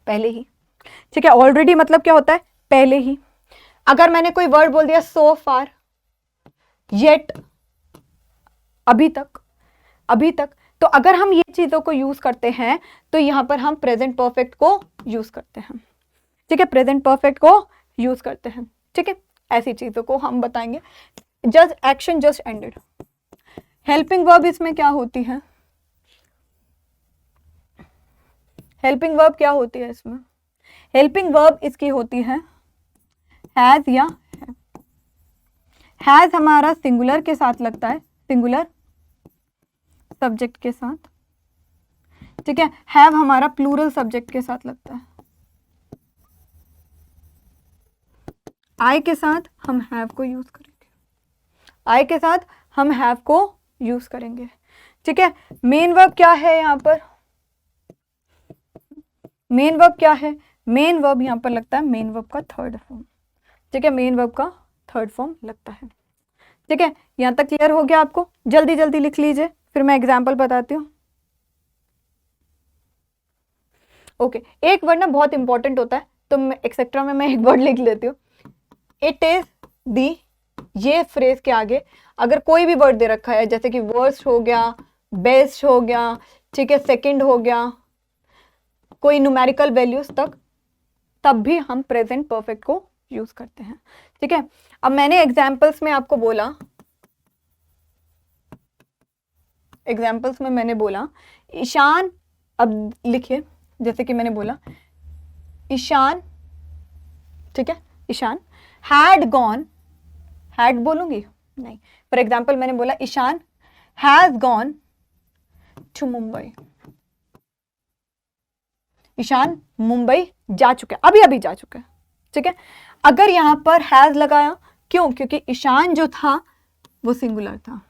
पहले ही, ठीक है, ऑलरेडी मतलब क्या होता है, पहले ही। अगर मैंने कोई वर्ड बोल दिया सो फार, येट, अभी तक, तो अगर हम ये चीजों को यूज करते हैं तो यहां पर हम प्रेजेंट परफेक्ट को यूज करते हैं, ठीक है, प्रेजेंट परफेक्ट को यूज करते हैं, ठीक है, ऐसी चीजों को हम बताएंगे। Just action just ended. Helping verb इसमें क्या होती है, हेल्पिंग वर्ब क्या होती है इसमें, हेल्पिंग वर्ब इसकी होती है हैज या है। हैज हमारा सिंगुलर के साथ लगता है, सिंगुलर सब्जेक्ट के साथ, ठीक है, हैव हमारा प्लूरल सब्जेक्ट के साथ लगता है। आई के साथ हम हैव को यूज करेंगे, आई के साथ हम हैव को यूज करेंगे, ठीक है। मेन वर्ब क्या है यहाँ पर, मेन वर्ब क्या है, मेन वर्ब यहाँ पर लगता है मेन वर्ब का थर्ड फॉर्म, ठीक है, मेन वर्ब का थर्ड फॉर्म लगता है, ठीक है। यहां तक क्लियर हो गया आपको, जल्दी जल्दी लिख लीजिए, फिर मैं एग्जाम्पल बताती हूँ। ओके, एक वर्ड ना बहुत इंपॉर्टेंट होता है, तो एक्सेट्रा में मैं एक वर्ड लिख लेती हूँ, इट इज दी, ये फ्रेज के आगे अगर कोई भी वर्ड दे रखा है, जैसे कि वर्स्ट हो गया, बेस्ट हो गया, ठीक है, सेकंड हो गया, कोई न्यूमेरिकल वैल्यूज तक, तब भी हम प्रेजेंट परफेक्ट को यूज करते हैं, ठीक है। अब मैंने एग्जाम्पल्स में आपको बोला, एग्जाम्पल्स में मैंने बोला ईशान, अब लिखिए, जैसे कि मैंने बोला ईशान, ठीक है, ईशान हैड गॉन, हैड बोलूंगी नहीं, फॉर एग्जाम्पल मैंने बोला Ishaan has gone to Mumbai, Ishaan Mumbai जा चुका है, अभी अभी जा चुका है, ठीक है। अगर यहां पर हैज लगाया, क्यों? क्योंकि ईशान जो था वो सिंगुलर था,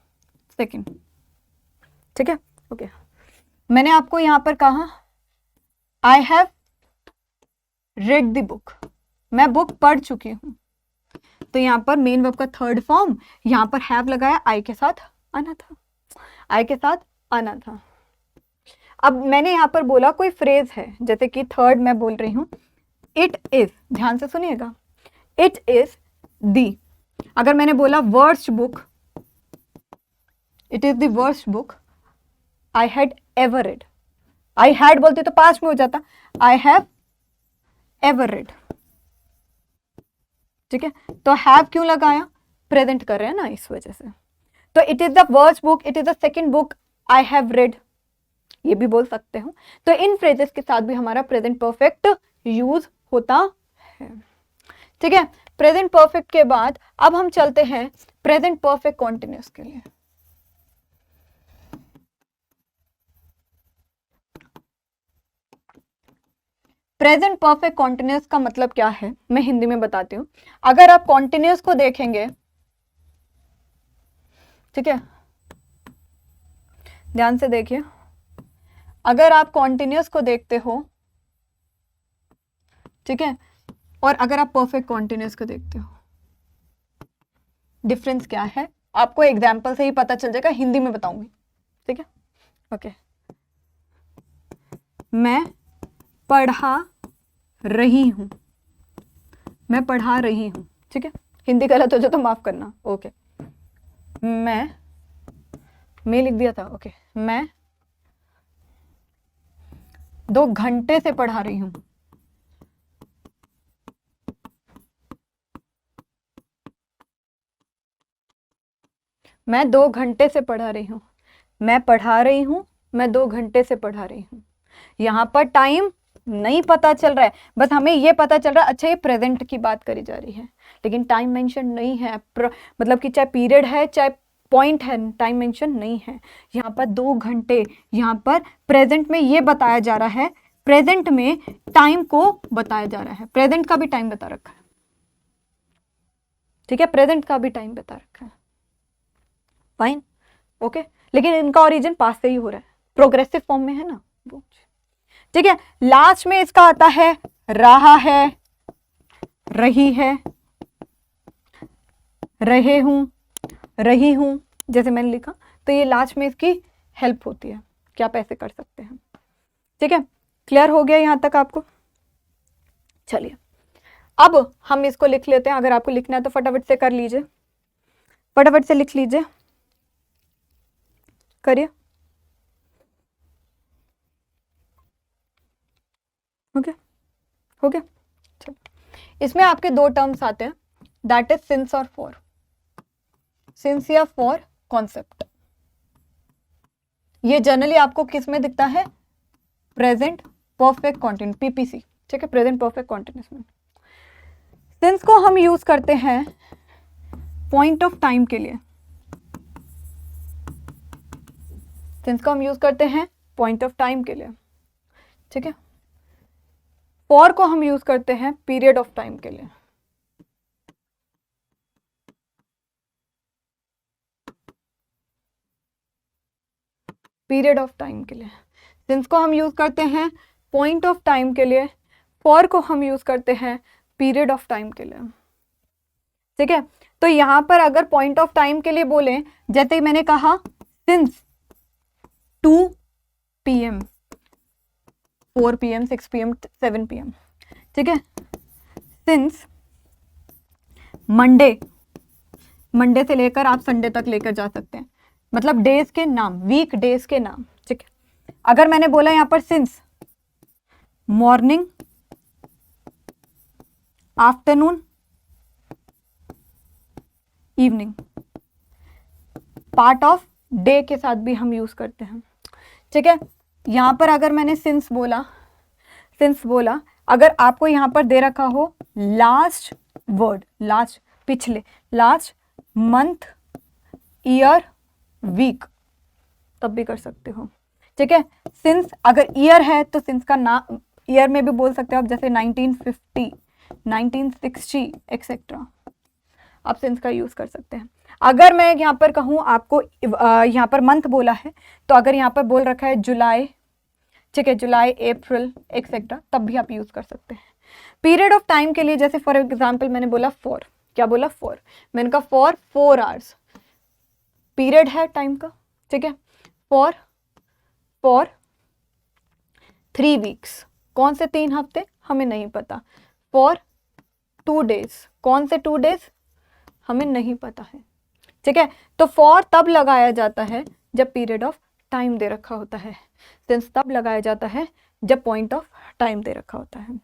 सेकंड, ठीक है। ओके, मैंने आपको यहां पर कहा I have read the book, मैं बुक पढ़ चुकी हूं, तो यहां पर मेन वर्ब का थर्ड फॉर्म, यहां पर हैव लगाया, आई के साथ आना था, आई के साथ आना था। अब मैंने यहां पर बोला कोई फ्रेज है, जैसे कि थर्ड मैं बोल रही हूं इट इज, ध्यान से सुनिएगा, इट इज दी। अगर मैंने बोला worst book, it is the worst book I had ever read, I had बोलते तो पास्ट में हो जाता, आई हैव एवर रेड, ठीक है। तो हैव क्यों लगाया? प्रेजेंट कर रहे हैं ना, इस वजह से। तो it is the worst book, it is the second book I have read, ये भी बोल सकते हो। तो इन फ्रेजेस के साथ भी हमारा प्रेजेंट परफेक्ट यूज होता है, ठीक है। प्रेजेंट परफेक्ट के बाद अब हम चलते हैं प्रेजेंट परफेक्ट कॉन्टिन्यूअस के लिए। प्रेजेंट परफेक्ट कॉन्टिन्यूअस का मतलब क्या है, मैं हिंदी में बताती हूं। अगर आप कॉन्टिन्यूअस को देखेंगे, ठीक है, ध्यान से देखिए, अगर आप कॉन्टिन्यूअस को देखते हो, ठीक है, और अगर आप परफेक्ट कॉन्टिन्यूअस को देखते हो, डिफरेंस क्या है आपको एग्जाम्पल से ही पता चल जाएगा, हिंदी में बताऊंगी, ठीक है। ओके, मैं पढ़ा रही हूं, मैं पढ़ा रही हूं, ठीक है। हिंदी गलत हो जाए तो माफ करना। ओके, मैं लिख दिया था। ओके, मैं 2 घंटे से पढ़ा रही हूं, मैं 2 घंटे से पढ़ा रही हूं, मैं पढ़ा रही हूं, मैं 2 घंटे से पढ़ा रही हूं। यहां पर टाइम नहीं पता चल रहा है, बस हमें ये पता चल रहा है अच्छा ये प्रेजेंट की बात करी जा रही है, लेकिन टाइम मेंशन नहीं है, मतलब कि चाहे पीरियड है चाहे पॉइंट है, टाइम मेंशन नहीं है। यहाँ पर 2 घंटे, यहाँ पर प्रेजेंट में ये बताया जा रहा है, प्रेजेंट में टाइम को बताया जा रहा है, प्रेजेंट का भी टाइम बता रखा है, ठीक है, प्रेजेंट का भी टाइम बता रखा है, फाइन, ओके। लेकिन इनका ओरिजिन पास्ट से ही हो रहा है, प्रोग्रेसिव फॉर्म में है ना वो, ठीक है। लास्ट में इसका आता है रहा है, रही है, रहे हूं, रही हूं, जैसे मैंने लिखा, तो ये लास्ट में इसकी हेल्प होती है कि आप ऐसे कर सकते हैं, ठीक है। क्लियर हो गया यहां तक आपको? चलिए अब हम इसको लिख लेते हैं, अगर आपको लिखना है तो फटाफट से कर लीजिए, फटाफट से लिख लीजिए, करिए। ओके, हो गया। चलो, इसमें आपके 2 टर्म्स आते हैं, दैट इज सिंस और फॉर, सिंस या फॉर कॉन्सेप्ट। ये जनरली आपको किस में दिखता है? प्रेजेंट परफेक्ट कॉन्टिन्यूअस, पीपीसी, ठीक है, प्रेजेंट परफेक्ट कॉन्टिन्यूअस में। सिंस को हम यूज करते हैं पॉइंट ऑफ टाइम के लिए, सिंस को हम यूज करते हैं पॉइंट ऑफ टाइम के लिए, ठीक है। फॉर को हम यूज करते हैं पीरियड ऑफ टाइम के लिए, पीरियड ऑफ टाइम के लिए। सिंस को हम यूज करते हैं पॉइंट ऑफ टाइम के लिए, फॉर को हम यूज करते हैं पीरियड ऑफ टाइम के लिए, ठीक है। तो यहां पर अगर पॉइंट ऑफ टाइम के लिए बोले, जैसे मैंने कहा since 2 PM, 4 PM, 6 PM, 7 PM, ठीक है। सिंस मंडे, मंडे से लेकर आप संडे तक लेकर जा सकते हैं, मतलब डेज के नाम, वीक डेज के नाम, ठीक है। अगर मैंने बोला यहां पर since morning, afternoon, evening, part of day के साथ भी हम यूज करते हैं, ठीक है। यहां पर अगर मैंने सिंस बोला, अगर आपको यहां पर दे रखा हो लास्ट वर्ड, लास्ट, पिछले, लास्ट मंथ, ईयर, वीक, तब भी कर सकते हो, ठीक है। सिंस अगर ईयर है तो सिंस का नाम ईयर में भी बोल सकते हो आप, जैसे 1950, 1960 एक्सेट्रा, आप सिंस का यूज कर सकते हैं। अगर मैं यहाँ पर कहूँ आपको, यहाँ पर मंथ बोला है, तो अगर यहाँ पर बोल रखा है जुलाई, ठीक है, जुलाई, अप्रैल एक्सेट्रा, तब भी आप यूज कर सकते हैं। पीरियड ऑफ टाइम के लिए जैसे फॉर एग्जाम्पल मैंने बोला फॉर, क्या बोला, फॉर, मैंने कहा फॉर 4 आवर्स, पीरियड है टाइम का, ठीक है। फॉर 3 वीक्स, कौन से 3 हफ्ते हमें नहीं पता। फॉर 2 डेज, कौन से 2 डेज हमें नहीं पता है, ठीक है। तो फॉर तब लगाया जाता है जब पीरियड ऑफ टाइम दे रखा होता है, सिंस तब लगाया जाता है जब पॉइंट ऑफ टाइम दे रखा होता है,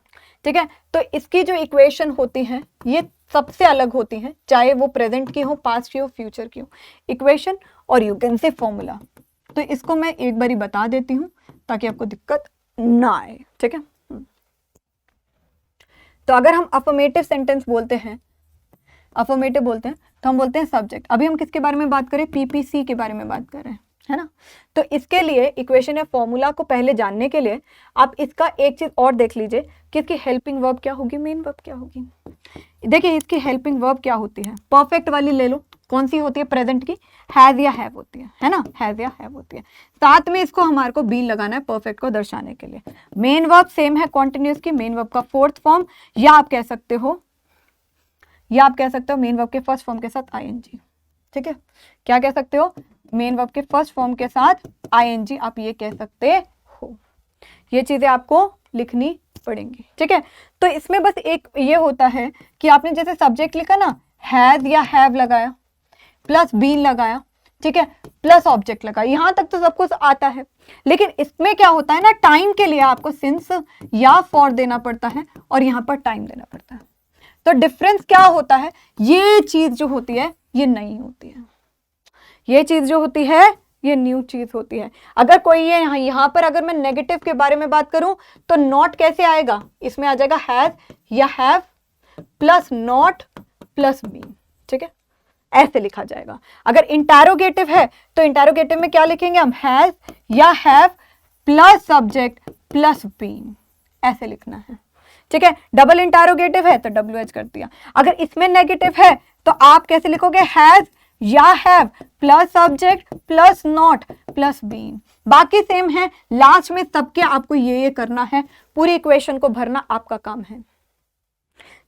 ठीक है। तो इसकी जो इक्वेशन होती हैं ये सबसे अलग होती हैं, चाहे वो प्रेजेंट की हो, पास्ट की हो, फ्यूचर की हो, इक्वेशन और यू कैन से फॉर्मूला। तो इसको मैं एक बारी बता देती हूँ ताकि आपको दिक्कत ना आए, ठीक है। तो अगर हम अफर्मेटिव सेंटेंस बोलते हैं, अफर्मेटिव बोलते हैं, तो हम बोलते हैं सब्जेक्ट। अभी हम किसके बारे में बात करें, पीपीसी के बारे में बात कर रहे हैं, है ना। तो इसके लिए इक्वेशन या फॉर्मूला को पहले जानने के लिए आप इसका एक चीज और देख लीजिए कि इसकी हेल्पिंग वर्ब क्या होगी, मेन वर्ब क्या होगी। देखिए इसकी हेल्पिंग वर्ब क्या होती है, परफेक्ट वाली ले लो, कौन सी होती है, प्रेजेंट की, हैज या हैव होती है ना, हैज या हैव होती है। साथ में इसको हमारे को बीन लगाना है परफेक्ट को दर्शाने के लिए। मेन वर्ब सेम है कॉन्टिन्यूस की, मेन वर्ब का फोर्थ फॉर्म, या आप कह सकते हो मेन वर्ब के फर्स्ट फॉर्म के साथ आईएनजी, ठीक है। क्या कह सकते हो, मेन वर्ब के फर्स्ट फॉर्म के साथ आईएनजी, आप ये कह सकते हो। ये चीजें आपको लिखनी पड़ेंगी, ठीक है। तो इसमें बस एक ये होता है कि आपने जैसे सब्जेक्ट लिखा ना, हैज या हैव लगाया, प्लस बीन लगाया, ठीक है, प्लस ऑब्जेक्ट लगाया, यहां तक तो सब कुछ आता है। लेकिन इसमें क्या होता है ना, टाइम के लिए आपको सिंस या फॉर देना पड़ता है और यहाँ पर टाइम देना पड़ता है। तो डिफरेंस क्या होता है, ये चीज जो होती है ये नहीं होती है, ये चीज जो होती है ये न्यू चीज होती है। अगर कोई ये यहाँ पर अगर मैं नेगेटिव के बारे में बात करूं तो नॉट कैसे आएगा, इसमें आ जाएगा हैज या have plus not plus been, ठीक है, ऐसे लिखा जाएगा। अगर इंटरोगेटिव है तो इंटरोगेटिव में क्या लिखेंगे हम, हैज या have plus subject plus been, ऐसे लिखना है, ठीक है। डबल इंटरोगेटिव है तो WH कर दिया। अगर इसमें नेगेटिव है तो आप कैसे लिखोगे, हैज या have plus subject plus not plus been, बाकी सेम है। लास्ट में सबके आपको ये करना है, पूरी इक्वेशन को भरना आपका काम है,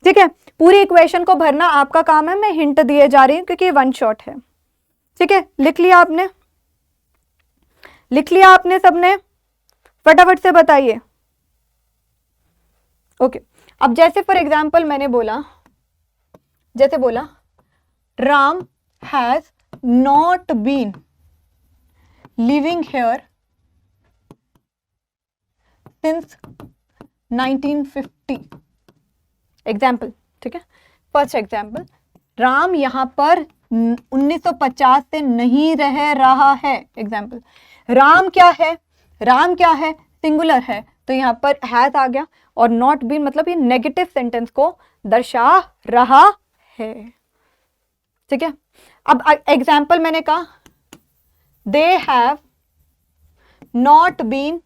ठीक है, पूरी इक्वेशन को भरना आपका काम है। मैं हिंट दिए जा रही हूं क्योंकि वन शॉट है, ठीक है। लिख लिया आपने, लिख लिया आपने सबने, फटाफट से बताइए। ओके, अब जैसे फॉर एग्जाम्पल मैंने बोला, जैसे बोला Ram has not been living here since 1950, example, ठीक है। फर्स्ट एग्जाम्पल, राम यहां पर 1950 से नहीं रह रहा है, एग्जाम्पल। राम क्या है, राम क्या है, सिंगुलर है, तो यहां पर हैज आ गया, और नॉट बीन मतलब ये नेगेटिव सेंटेंस को दर्शा रहा है, ठीक है। अब एग्जाम्पल मैंने कहा, they have not been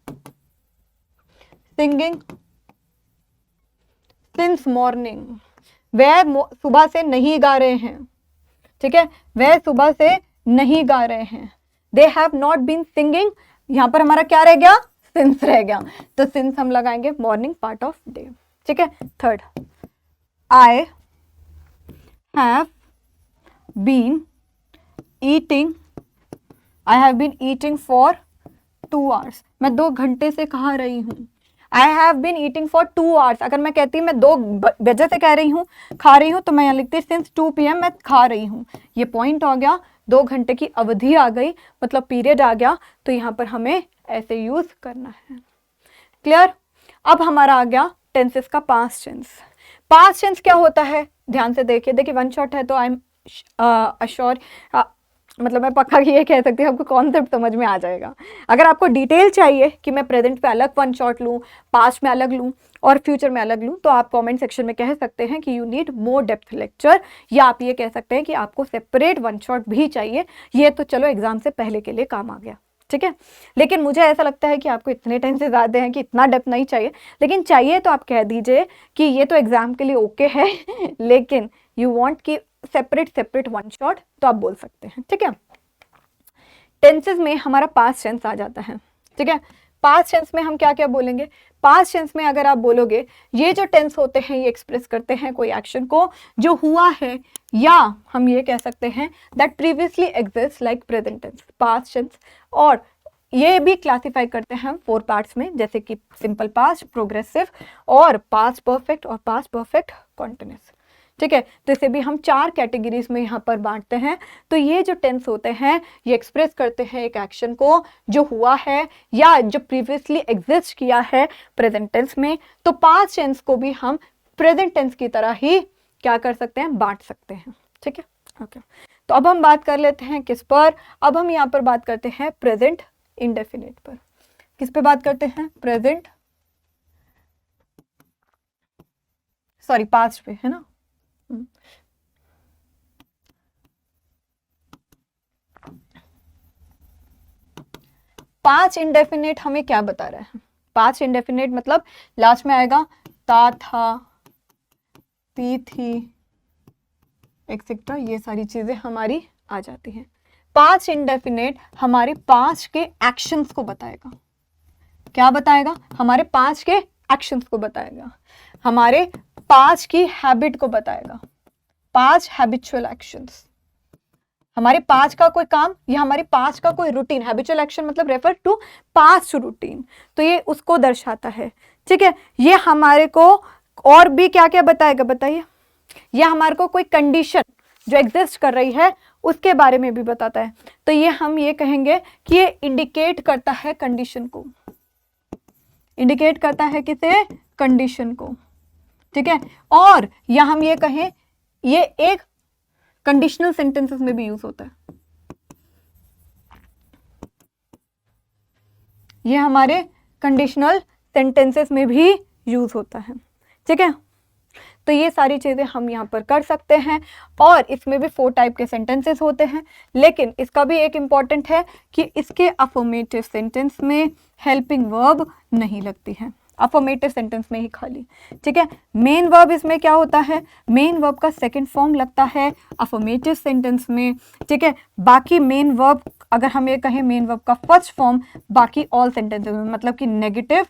singing since morning, वह सुबह से नहीं गा रहे हैं, ठीक है, वह सुबह से नहीं गा रहे हैं। They have not been singing, यहां पर हमारा क्या रह गया, सिंस रह गया, तो सिंस हम लगाएंगे मॉर्निंग पार्ट ऑफ डे, ठीक है। Third, I have been eating, I have been eating for 2 hours, मैं 2 घंटे से खा रही हूँ। I have been eating for 2 hours, अगर मैं कहती मैं 2 बजे से कह रही हूँ खा रही हूँ, तो मैं यहाँ लिखती सिंस 2 PM मैं खा रही हूँ, ये पॉइंट आ गया, 2 घंटे की अवधि आ गई, मतलब पीरियड आ गया, तो यहाँ पर हमें ऐसे यूज करना है। क्लियर। अब हमारा आ गया टेंसेस का पास्ट टेंस। पास्ट टेंस क्या होता है, ध्यान से देखिए, देखिए वन शॉट है तो आई एम अश्योर, मतलब मैं पक्का ये कह सकती हूँ आपको कॉन्सेप्ट समझ में आ जाएगा। अगर आपको डिटेल चाहिए कि मैं प्रेजेंट पे अलग वन शॉट लूँ, पास्ट में अलग लूँ, और फ्यूचर में अलग लूँ, तो आप कमेंट सेक्शन में कह सकते हैं कि you need more depth lecture, या आप ये कह सकते हैं कि आपको सेपरेट वन शॉट भी चाहिए। ये तो चलो एग्जाम से पहले के लिए काम आ गया, ठीक है। लेकिन मुझे ऐसा लगता है कि आपको इतने टेंसेस आते हैं कि इतना डेप्थ नहीं चाहिए, लेकिन चाहिए तो आप कह दीजिए कि ये तो एग्जाम के लिए ओके है लेकिन यू वांट कि सेपरेट वन शॉट, तो आप बोल सकते हैं, ठीक है। टेंसेस में हमारा पास्ट टेंस आ जाता है, ठीक है। पास्ट टेंस में हम क्या क्या बोलेंगे? पास्ट टेंस में अगर आप बोलोगे, ये जो टेंस होते हैं ये एक्सप्रेस करते हैं कोई एक्शन को जो हुआ है, या हम ये कह सकते हैं that previously exist like present tense, past tense. और ये भी क्लासिफाई करते हैं हम 4 पार्ट्स में, जैसे कि सिंपल पास्ट, प्रोग्रेसिव और पास्ट परफेक्ट और पास्ट परफेक्ट कॉन्टिन्यूअस, ठीक है। तो इसे भी हम 4 कैटेगरीज में यहाँ पर बांटते हैं। तो ये जो टेंस होते हैं ये एक्सप्रेस करते हैं एक एक्शन को जो हुआ है या जो प्रीवियसली एग्जिस्ट किया है प्रेजेंट टेंस में। तो पास्ट टेंस को भी हम प्रेजेंट टेंस की तरह ही क्या कर सकते हैं, बांट सकते हैं, ठीक है। ओके, तो अब हम बात कर लेते हैं किस पर? अब हम यहाँ पर बात करते हैं प्रेजेंट इंडेफिनिट पर। किस पे बात करते हैं? प्रेजेंट, सॉरी पास्ट पे, है ना। पांच इंडेफिनिट हमें क्या बता रहा है? पांच इंडेफिनिट मतलब लास्ट में आएगा ता, था, ती, थी, एक्सेट्रा, ये सारी चीजें हमारी आ जाती हैं। पांच इंडेफिनिट हमारे पांच के एक्शंस को बताएगा। क्या बताएगा? हमारे पांच के एक्शंस को बताएगा, हमारे पांच की हैबिट को बताएगा, पांच हैबिचुअल एक्शंस, हमारे पांच का कोई काम या हमारे पांच का कोई रूटीन। हैबिचुअल एक्शन मतलब रेफर टू पास्ट रूटीन, तो ये उसको दर्शाता है, ठीक है। ये हमारे को और भी क्या क्या बताएगा, बताइए। ये हमारे को कोई कंडीशन जो एग्जिस्ट कर रही है उसके बारे में भी बताता है। तो ये हम ये कहेंगे कि ये इंडिकेट करता है कंडीशन को, इंडिकेट करता है किसे? कंडीशन को, ठीक है। और या हम ये कहें ये एक कंडीशनल सेंटेंसेस में भी यूज होता है, ये हमारे कंडीशनल सेंटेंसेस में भी यूज होता है, ठीक है। तो ये सारी चीजें हम यहाँ पर कर सकते हैं। और इसमें भी 4 टाइप के सेंटेंसेस होते हैं, लेकिन इसका भी एक इम्पॉर्टेंट है कि इसके अफर्मेटिव सेंटेंस में हेल्पिंग वर्ब नहीं लगती है, अफर्मेटिव सेंटेंस में ही खाली, ठीक है। मेन वर्ब इसमें क्या होता है? मेन वर्ब का सेकंड फॉर्म लगता है अफर्मेटिव सेंटेंस में, ठीक है। बाकी मेन वर्ब, अगर हम ये कहें मेन वर्ब का फर्स्ट फॉर्म बाकी ऑल सेंटेंसेस में, मतलब कि नेगेटिव,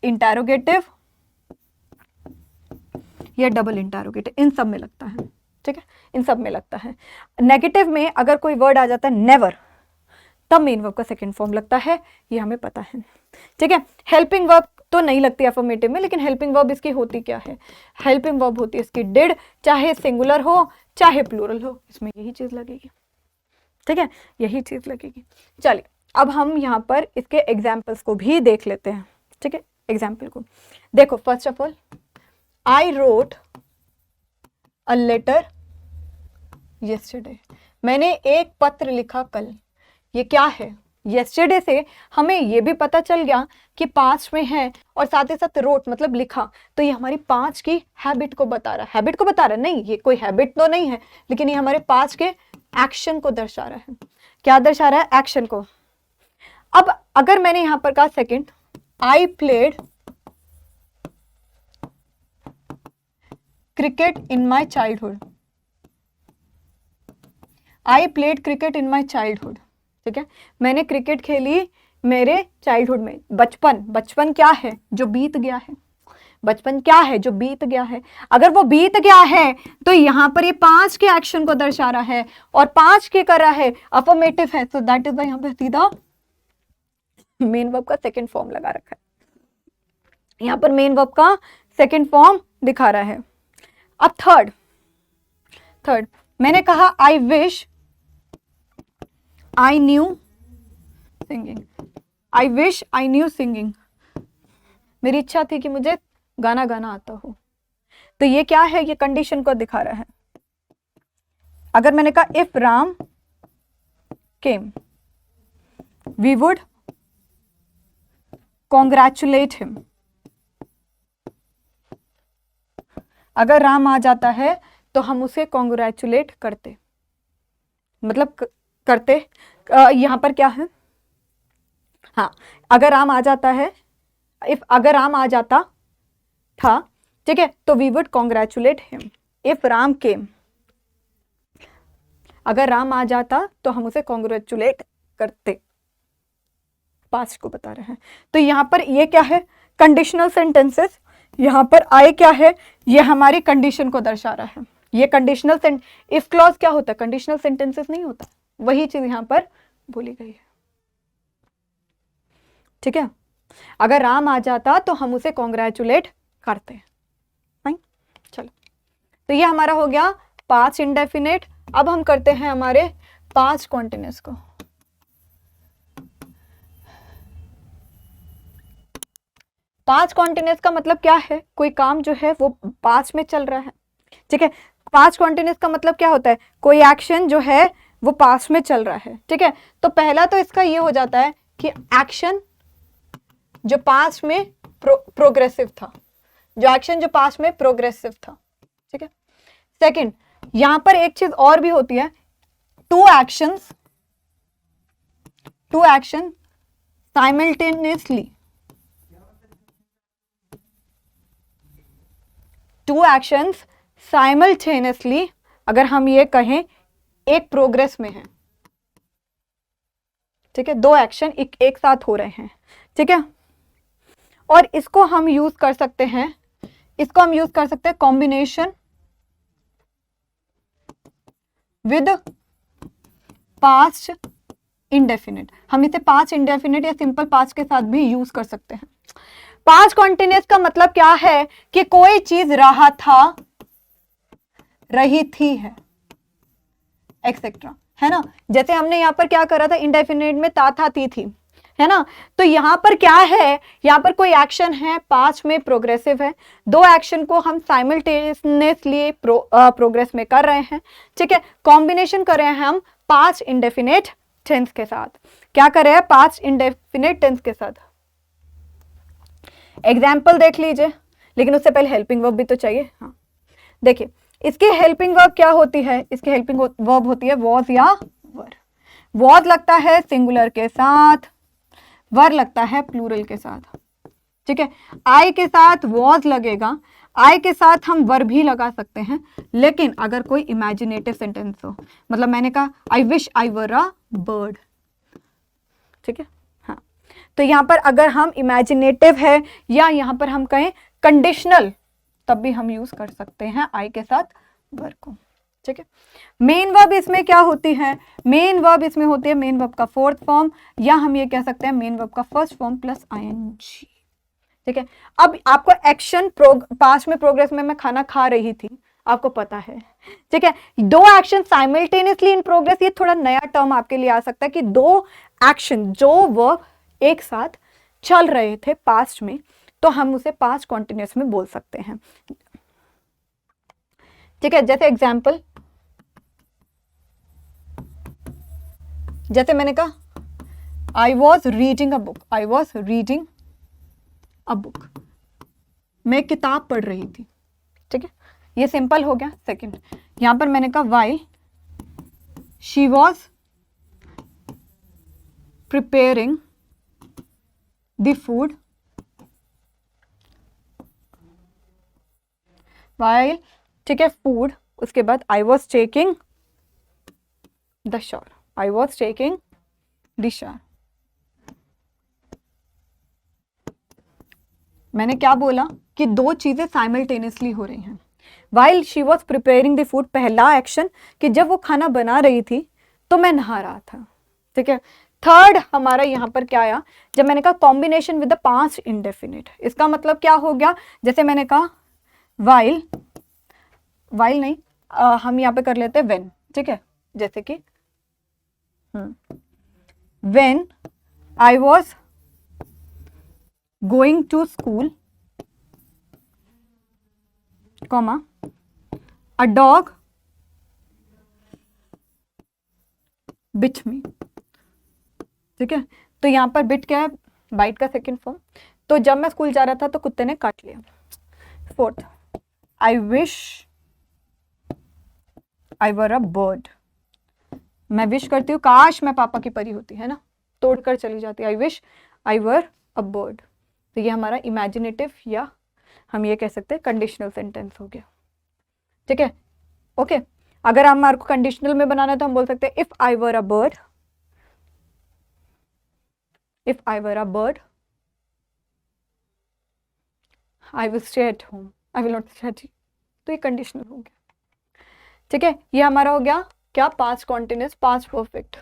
इंटरोगेटिव या डबल इंटरोगेटिव, इन सब में लगता है, ठीक है, इन सब में लगता है। नेगेटिव में अगर कोई वर्ड आ जाता है नेवर, तब मेन वर्ब का सेकंड फॉर्म लगता है, ये हमें पता है, ठीक है। हेल्पिंग वर्ब तो नहीं लगती अफर्मेटिव में, लेकिन हेल्पिंग वर्ब इसकी होती क्या है? हेल्पिंग वर्ब होती है इसकी डिड, चाहे सिंगुलर हो चाहे प्लूरल हो, इसमें यही चीज लगेगी, ठीक है, यही चीज लगेगी। चलिए अब हम यहाँ पर इसके एग्जाम्पल्स को भी देख लेते हैं, ठीक है। एग्जाम्पल को देखो, first of all I wrote a letter yesterday, मैंने एक पत्र लिखा कल। ये क्या है? येस्टरडे से हमें ये भी पता चल गया कि पास्ट में है, और साथ ही साथ रोट मतलब लिखा, तो ये हमारी पास्ट की हैबिट को बता रहा है। हैबिट को बता रहा है नहीं, ये कोई हैबिट तो नहीं है, लेकिन ये हमारे पास्ट के एक्शन को दर्शा रहा है। क्या दर्शा रहा है? एक्शन को। अब अगर मैंने यहां पर कहा second, I played cricket in my childhood, I played cricket in my childhood, ठीक है, मैंने क्रिकेट खेली मेरे चाइल्डहुड में। बचपन, बचपन क्या है? जो बीत गया है। बचपन क्या है? जो बीत गया है। अगर वो बीत गया है तो यहां पर ये पांच के एक्शन को दर्शा रहा है, और पांच के कर रहा है, अफर्मेटिव है, सो दैट इज वाई यहां पे सीधा मेन वर्ब का सेकंड फॉर्म लगा रखा है। यहां पर मेन वर्ब का सेकंड फॉर्म दिखा रहा है। अब थर्ड मैंने कहा I wish I knew singing, I wish I knew singing, मेरी इच्छा थी कि मुझे गाना गाना आता हो। तो ये क्या है? ये कंडीशन को दिखा रहा है। अगर मैंने कहा if Ram came we would congratulate him, अगर राम आ जाता है तो हम उसे कॉन्ग्रेचुलेट करते, मतलब करते। यहाँ पर क्या है, हाँ, अगर राम आ जाता है, अगर राम आ जाता था, ठीक है, तो we would congratulate him. If Ram came, अगर राम आ जाता तो हम उसे कॉन्ग्रेचुलेट करते, पास्ट को बता रहे हैं। तो यहाँ पर ये क्या है, कंडीशनल सेंटेंसेस। यहाँ पर आए क्या है, ये हमारी कंडीशन को दर्शा रहा है। ये कंडीशनल इफ क्लॉज क्या होता है, कंडीशनल सेंटेंसेस नहीं होता, वही चीज यहाँ पर बोली गई है, ठीक है। अगर राम आ जाता तो हम उसे कॉन्ग्रेचुलेट करते हैं, फाइन। चलो, तो ये हमारा हो गया पास्ट इंडेफिनिट। अब हम करते हैं हमारे पास्ट कॉन्टिन्यूअस को। पास्ट कॉन्टिन्यूअस का मतलब क्या है, कोई काम जो है वो पास्ट में चल रहा है, ठीक है। पास्ट कॉन्टिन्यूअस का मतलब क्या होता है, कोई एक्शन जो है वो पास्ट में चल रहा है, ठीक है। तो पहला तो इसका ये हो जाता है कि एक्शन जो पास्ट में प्रोग्रेसिव था, जो एक्शन जो पास्ट में प्रोग्रेसिव था, ठीक है। सेकंड, यहां पर एक चीज और भी होती है, two action simultaneously, two actions simultaneously, अगर हम ये कहें एक प्रोग्रेस में है, ठीक है, दो एक्शन एक साथ हो रहे हैं, ठीक है। और इसको हम यूज कर सकते हैं, इसको हम यूज कर सकते हैं कॉम्बिनेशन विद पास्ट इंडेफिनिट। हम इसे पास्ट इंडेफिनिट या सिंपल पास्ट के साथ भी यूज कर सकते हैं। पास्ट कॉन्टिन्यूअस का मतलब क्या है कि कोई चीज रहा था, रही थी है, एक्सेट्रा, है ना। जैसे हमने यहां पर क्या करा था, इंडेफिनिट में था थी, है ना। तो यहां पर क्या है, यहां पर कोई एक्शन है, पास्ट में प्रोग्रेसिव है, दो एक्शन को हम साइमल्टेनियसली प्रोग्रेस में कर रहे हैं, ठीक है। कॉम्बिनेशन कर रहे हैं हम पास्ट इंडेफिनिट टेंस के साथ। क्या कर रहे हैं, पास्ट इंडेफिनिट टेंस के साथ। एग्जाम्पल देख लीजिए, लेकिन उससे पहले हेल्पिंग वर्ब भी तो चाहिए। हाँ, देखिए इसकी हेल्पिंग वर्ब क्या होती है, इसकी हेल्पिंग वर्ब होती है वॉज या वर। वॉज लगता है सिंगुलर के साथ, वर लगता है प्लूरल के साथ, ठीक है। आई के साथ वॉज लगेगा, आई के साथ हम वर भी लगा सकते हैं, लेकिन अगर कोई इमेजिनेटिव सेंटेंस हो, मतलब मैंने कहा I wish I were a bird, ठीक है। हाँ, तो यहां पर अगर हम इमेजिनेटिव है या यहां पर हम कहें कंडीशनल, तब भी हम यूज कर सकते हैं आई के साथ वर को, ठीक है। मेन वर्ब इसमें क्या होती है, मेन वर्ब इसमें होती है मेन वर्ब का फोर्थ फॉर्म, या हम ये कह सकते हैं मेन वर्ब का फर्स्ट फॉर्म प्लस आईएनजी, ठीक है। अब आपको एक्शन पास्ट में प्रोग्रेस में मैं खाना खा रही थी, आपको पता है, ठीक है। दो एक्शन साइमल्टेनियसली इन प्रोग्रेस, ये थोड़ा नया टर्म आपके लिए आ सकता है कि दो एक्शन जो वर्ब एक साथ चल रहे थे पास्ट में, तो हम उसे पास्ट कॉन्टिन्यूअस में बोल सकते हैं, ठीक है। जैसे एग्जाम्पल, जैसे मैंने कहा I was reading a book, I was reading a book, मैं किताब पढ़ रही थी, ठीक है, ये सिंपल हो गया। सेकंड, यहां पर मैंने कहा while she was preparing the food, while, ठीक है, फूड, उसके बाद I was taking the shower, I was taking the shower. मैंने क्या बोला कि दो चीजें साइमल्टेनियसली हो रही हैं। While she was preparing the food, पहला एक्शन कि जब वो खाना बना रही थी तो मैं नहा रहा था, ठीक है। थर्ड हमारा यहां पर क्या आया, जब मैंने कहा combination with the past indefinite, इसका मतलब क्या हो गया, जैसे मैंने कहा वाइल, वाइल नहीं, हम यहां पे कर लेते हैं व्हेन, ठीक है। जैसे कि when I was going to school, comma a dog bit me, ठीक है। तो यहां पर बिट क्या है, बाइट का सेकेंड फॉर्म, तो जब मैं स्कूल जा रहा था तो कुत्ते ने काट लिया। Fourth, I wish I were a bird. मैं विश करती हूँ काश मैं पापा की परी होती, है ना, तोड़कर चली जाती। I wish I were a bird. तो ये हमारा इमेजिनेटिव या हम ये कह सकते हैं कंडीशनल सेंटेंस हो गया। ठीक है, ओके। अगर हमारे को कंडीशनल में बनाना है तो हम बोल सकते हैं if I were a bird, if I were a bird I will stay at home, I will not stay at you. तो ये कंडीशनल हो गया। ठीक है, ये हमारा हो गया क्या, past continuous, past perfect.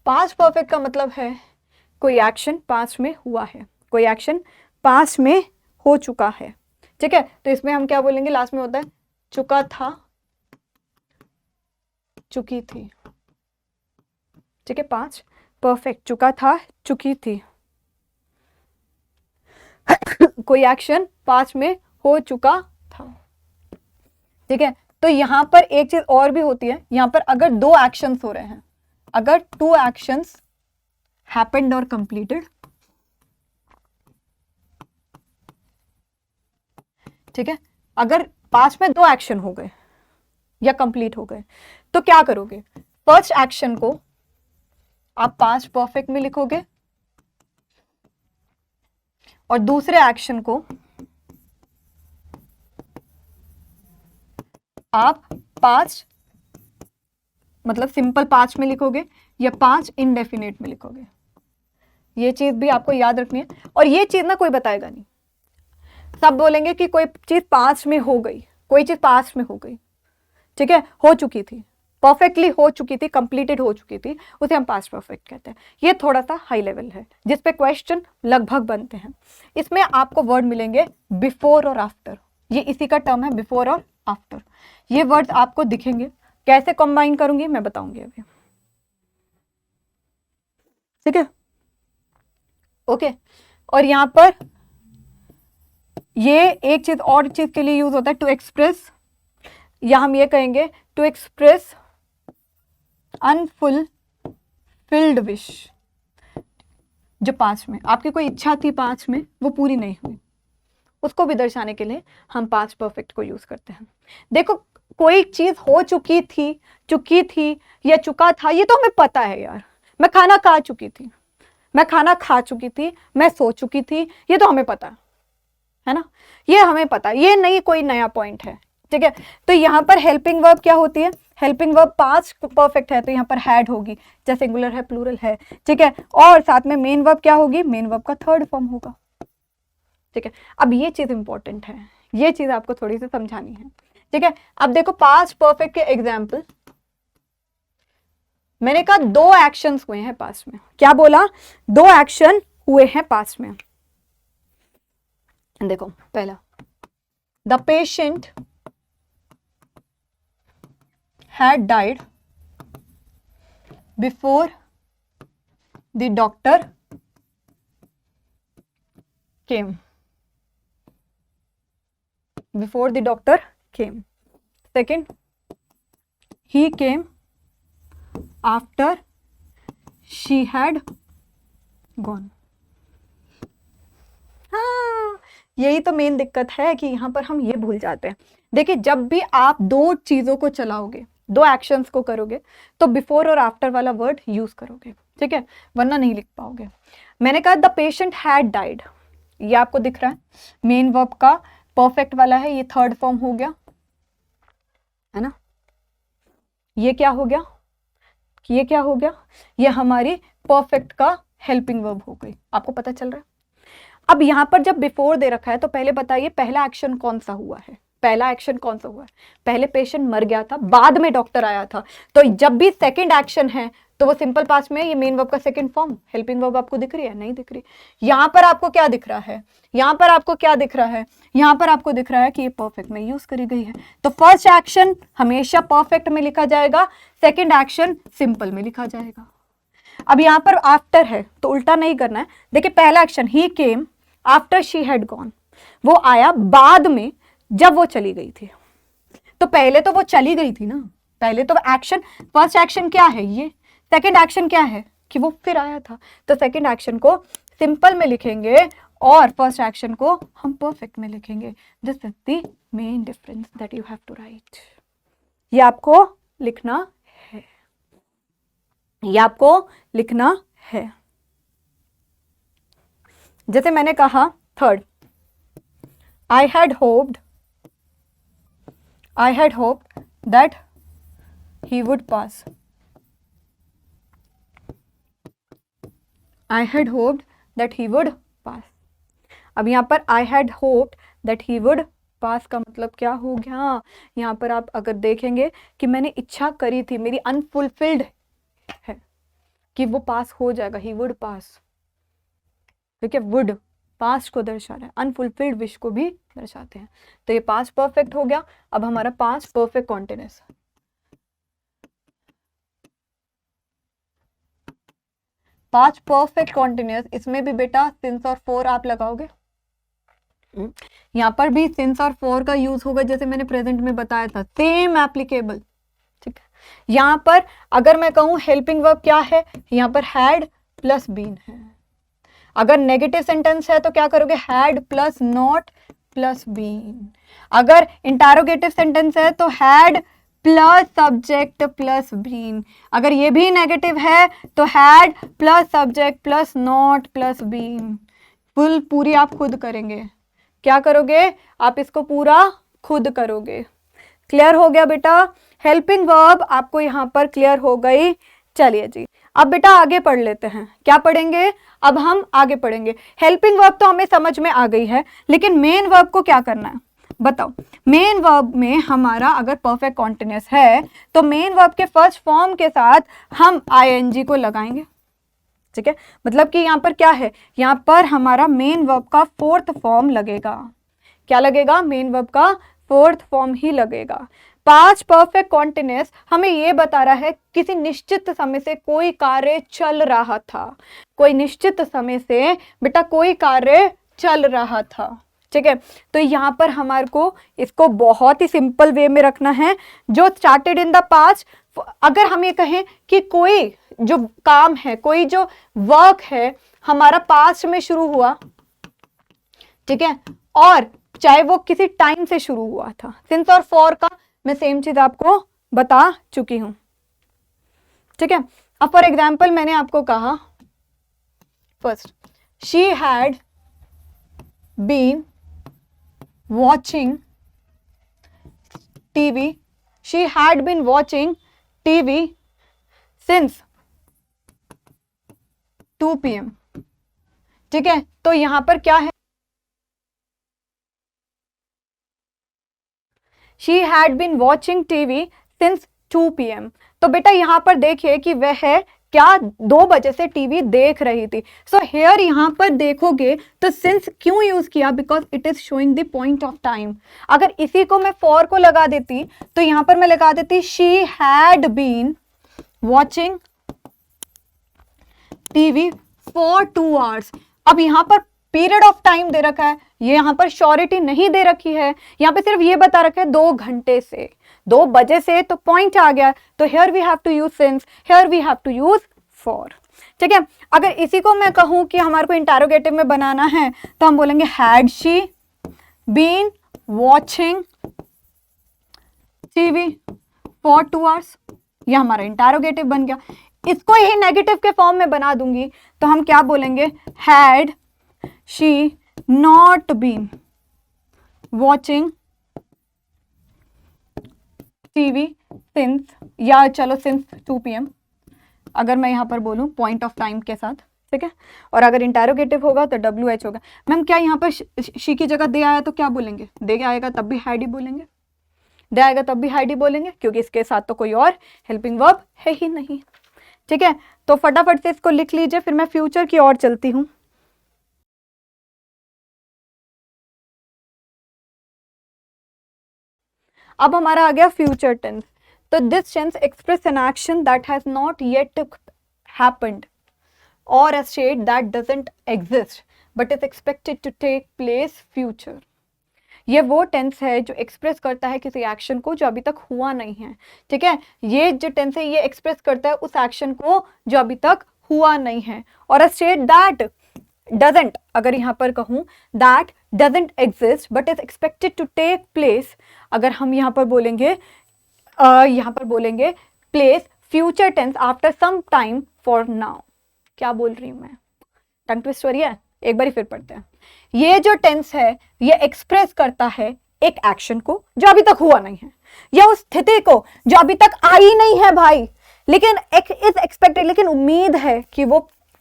Past perfect का मतलब है कोई एक्शन पास्ट में हुआ है, कोई एक्शन पास्ट में हो चुका है। ठीक है, तो इसमें हम क्या बोलेंगे, लास्ट में होता है चुका था, चुकी थी। ठीक है, पास्ट परफेक्ट, चुका था, चुकी थी। कोई एक्शन पास्ट में हो चुका था। ठीक है, तो यहां पर एक चीज और भी होती है, यहां पर अगर दो एक्शंस हो रहे हैं, अगर टू एक्शंस हैपेंड और कंप्लीटेड, ठीक है, अगर पास्ट में दो एक्शन हो गए या कंप्लीट हो गए तो क्या करोगे, फर्स्ट एक्शन को आप पास्ट परफेक्ट में लिखोगे और दूसरे एक्शन को आप पास्ट मतलब सिंपल पास्ट में लिखोगे या पास्ट इंडेफिनिट में लिखोगे। ये चीज भी आपको याद रखनी है, और ये चीज ना कोई बताएगा नहीं। सब बोलेंगे कि कोई चीज पास्ट में हो गई, कोई चीज पास्ट में हो गई, ठीक है, हो चुकी थी, परफेक्टली हो चुकी थी, कंप्लीटेड हो चुकी थी, उसे हम पास्ट परफेक्ट कहते हैं। ये थोड़ा सा हाई लेवल है जिस पे क्वेश्चन लगभग बनते हैं। इसमें आपको वर्ड मिलेंगे बिफोर और आफ्टर, ये इसी का टर्म है, बिफोर और आफ्टर। ये वर्ड्स आपको दिखेंगे, कैसे कंबाइन करूंगी मैं बताऊंगी अभी। ठीक है, ओके। और यहां पर ये एक चीज और चीज के लिए यूज होता है, टू एक्सप्रेस, या हम ये कहेंगे टू एक्सप्रेस अनफुलफिल्ड विश। जो पास्ट में आपकी कोई इच्छा थी, पास्ट में वो पूरी नहीं हुई, उसको भी दर्शाने के लिए हम पास्ट परफेक्ट को यूज करते हैं। देखो, कोई चीज हो चुकी थी या चुका था, ये तो हमें पता है यार। मैं खाना खा चुकी थी, मैं खाना खा चुकी थी, मैं सो चुकी थी, ये तो हमें पता है ना, ये हमें पता है, ये नहीं कोई नया पॉइंट है। ठीक है, तो यहाँ पर हेल्पिंग वर्ब क्या होती है, हेल्पिंग वर्ब पास्ट परफेक्ट है तो यहाँ पर हैड होगी, चाहे सिंगुलर है प्लूरल है। ठीक है, और साथ में मेन वर्ब क्या होगी, मेन वर्ब का थर्ड फॉर्म होगा। ठीक है, अब ये चीज इंपॉर्टेंट है, ये चीज आपको थोड़ी सी समझानी है। ठीक है, अब देखो पास्ट परफेक्ट के एग्जाम्पल, मैंने कहा दो एक्शंस हुए हैं पास्ट में, क्या बोला, दो एक्शन हुए हैं पास्ट में। देखो पहला, the patient had died before the doctor came. Before the doctor came. Second, he came after she had gone. हाँ, यही तो मेन दिक्कत है कि यहाँ पर हम ये भूल जाते हैं। देखिए, जब भी आप दो चीजों को चलाओगे, दो एक्शंस को करोगे, तो बिफोर और आफ्टर वाला वर्ड यूज करोगे। ठीक है, वरना नहीं लिख पाओगे। मैंने कहा द पेशेंट हैड डाइड, ये आपको दिख रहा है, मेन वर्ब का परफेक्ट वाला है, ये थर्ड फॉर्म हो गया, है ना। ये क्या हो गया, ये क्या हो गया, ये हमारी परफेक्ट का हेल्पिंग वर्ब हो गई। आपको पता चल रहा है। अब यहां पर जब बिफोर दे रखा है तो पहले बताइए पहला एक्शन कौन सा हुआ है, पहला एक्शन कौन सा हुआ है, पहले पेशेंट मर गया था, बाद में डॉक्टर आया था। तो जब भी सेकंड एक्शन है तो वो सिंपल पास्ट में, ये मेन वर्ब का सेकंड फॉर्म, हेल्पिंग वर्ब आपको दिख रही है, नहीं दिख रही। यहां पर आपको क्या दिख रहा है, यहां पर आपको क्या दिख रहा है, यहां पर आपको दिख रहा है कि ये परफेक्ट में यूज करी गई है। तो फर्स्ट एक्शन हमेशा परफेक्ट में लिखा जाएगा, सेकेंड एक्शन सिंपल में लिखा जाएगा। अब यहां पर आफ्टर है तो उल्टा नहीं करना है। देखिए, पहला action he came after she had gone, वो आया बाद में जब वो चली गई थी। तो पहले तो वो चली गई थी ना, पहले तो एक्शन, फर्स्ट एक्शन क्या है ये, सेकंड एक्शन क्या है कि वो फिर आया था। तो सेकंड एक्शन को सिंपल में लिखेंगे और फर्स्ट एक्शन को हम परफेक्ट में लिखेंगे। This is the main difference that you have to write. ये आपको लिखना है, ये आपको लिखना है। जैसे मैंने कहा third, I had hoped that he would pass. I had hoped that he would pass। अब यहाँ पर I had hoped that he would pass का मतलब क्या हो गया? यहाँ पर आप अगर देखेंगे कि मैंने इच्छा करी थी, मेरी अनफुलफिल्ड है कि वो पास हो जाएगा, he would pass। ठीक है, would पास्ट को दर्शा रहा है, अनफुलफिल्ड विश को भी दर्शाते हैं। तो ये पास्ट परफेक्ट हो गया। अब हमारा past perfect continuous, past perfect continuous, इसमें भी बेटा सिंस और फॉर आप लगाओगे। यहाँ पर भी सिंस और फॉर का यूज होगा, जैसे मैंने प्रेजेंट में बताया था, सेम एप्लीकेबल। ठीक है, यहाँ पर अगर मैं कहूँ हेल्पिंग वर्ब क्या है, यहाँ पर हैड प्लस बीन है। अगर नेगेटिव सेंटेंस है तो क्या करोगे, had plus not plus been. अगर इंटरोगेटिव सेंटेंस है तो had plus subject plus been. अगर ये भी नेगेटिव है तो had plus subject plus not plus been. पूरी आप खुद करेंगे। क्या करोगे, आप इसको पूरा खुद करोगे। क्लियर हो गया बेटा? हेल्पिंग वर्ब आपको यहाँ पर क्लियर हो गई। चलिए जी, अब बेटा आगे पढ़ लेते हैं। क्या पढ़ेंगे? अब हम आगे पढ़ेंगे। हेल्पिंग वर्ब तो हमें समझ में आ गई है, लेकिन मेन वर्ब को क्या करना है बताओ। मेन वर्ब में हमारा अगर परफेक्ट कॉन्टिन्यूअस है तो मेन वर्ब के फर्स्ट फॉर्म के साथ हम आईएनजी को लगाएंगे। ठीक है, मतलब कि यहाँ पर क्या है, यहाँ पर हमारा मेन वर्ब का फोर्थ फॉर्म लगेगा। क्या लगेगा? मेन वर्ब का फोर्थ फॉर्म ही लगेगा। पास्ट परफेक्ट कॉन्टिन्यूअस हमें ये बता रहा है किसी निश्चित समय से कोई कार्य चल रहा था। कोई निश्चित समय से बेटा कोई कार्य चल रहा था। ठीक है, तो यहाँ पर हमारे को इसको बहुत ही सिंपल वे में रखना है, जो स्टार्टेड इन द पास्ट। अगर हम ये कहें कि कोई जो काम है, कोई जो वर्क है हमारा पास्ट में शुरू हुआ, ठीक है, और चाहे वो किसी टाइम से शुरू हुआ था। सिंस और फॉर का मैं सेम चीज आपको बता चुकी हूं। ठीक है, अब फॉर एग्जाम्पल मैंने आपको कहा first, she had been watching TV. She had been watching TV since 2 PM। ठीक है, तो यहां पर क्या है, she had been watching TV since 2 PM। तो बेटा यहां पर देखिए कि वह क्या 2 बजे से टीवी देख रही थी। सो हेयर यहां पर देखोगे तो सिंस क्यों यूज किया, because it is showing the point of time. अगर इसी को मैं फॉर को लगा देती तो यहां पर मैं लगा देती she had been watching TV for 2 hours। अब यहां पर पीरियड ऑफ टाइम दे रखा है, ये यहां पर श्योरिटी नहीं दे रखी है, यहां पे सिर्फ ये बता रखा है 2 घंटे से, 2 बजे से, तो पॉइंट आ गया। तो here we have to use since, here we have to use for. ठीक है, अगर इसी को मैं कहूं कि हमारे को इंटरोगेटिव में बनाना है तो हम बोलेंगे had she been watching TV for 2 hours। यह हमारा इंटरोगेटिव बन गया। इसको ही नेगेटिव के फॉर्म में बना दूंगी तो हम क्या बोलेंगे, had she not been watching TV since, या चलो सिंस 2 PM, अगर मैं यहां पर बोलूं पॉइंट ऑफ टाइम के साथ। ठीक है, और अगर इंटरोगेटिव होगा तो WH होगा। मैम क्या यहाँ पर शी की जगह दे आया तो क्या बोलेंगे, दे आएगा तब भी हैड ही बोलेंगे, दे आएगा तब भी हैड ही बोलेंगे, क्योंकि इसके साथ तो कोई और हेल्पिंग वर्ब है ही नहीं। ठीक है, तो फटाफट से इसको लिख लीजिए, फिर मैं फ्यूचर की ओर चलती हूं। अब हमारा आ गया फ्यूचर टेंस। तो this tense express an action that has not yet happened और a state that doesn't exist but is expected to take place future. ये वो टेंस है जो एक्सप्रेस करता है किसी एक्शन को जो अभी तक हुआ नहीं है। ठीक है, ये जो टेंस है ये एक्सप्रेस करता है उस एक्शन को जो अभी तक हुआ नहीं है, और अ स्टेट दैट डजंट अगर यहाँ पर कहूँ that doesn't exist but is expected to take place, अगर हम यहाँ पर बोलेंगे place future tense after some time for now. क्या बोल रही हूँ मैं, टंग ट्विस्ट हो रही है, एक बार फिर पढ़ते हैं। ये जो टेंस है ये एक्सप्रेस करता है एक एक्शन को जो अभी तक हुआ नहीं है, या उस स्थिति को जो अभी तक आई नहीं है भाई, लेकिन इज एक्सपेक्टेड, लेकिन उम्मीद है कि वो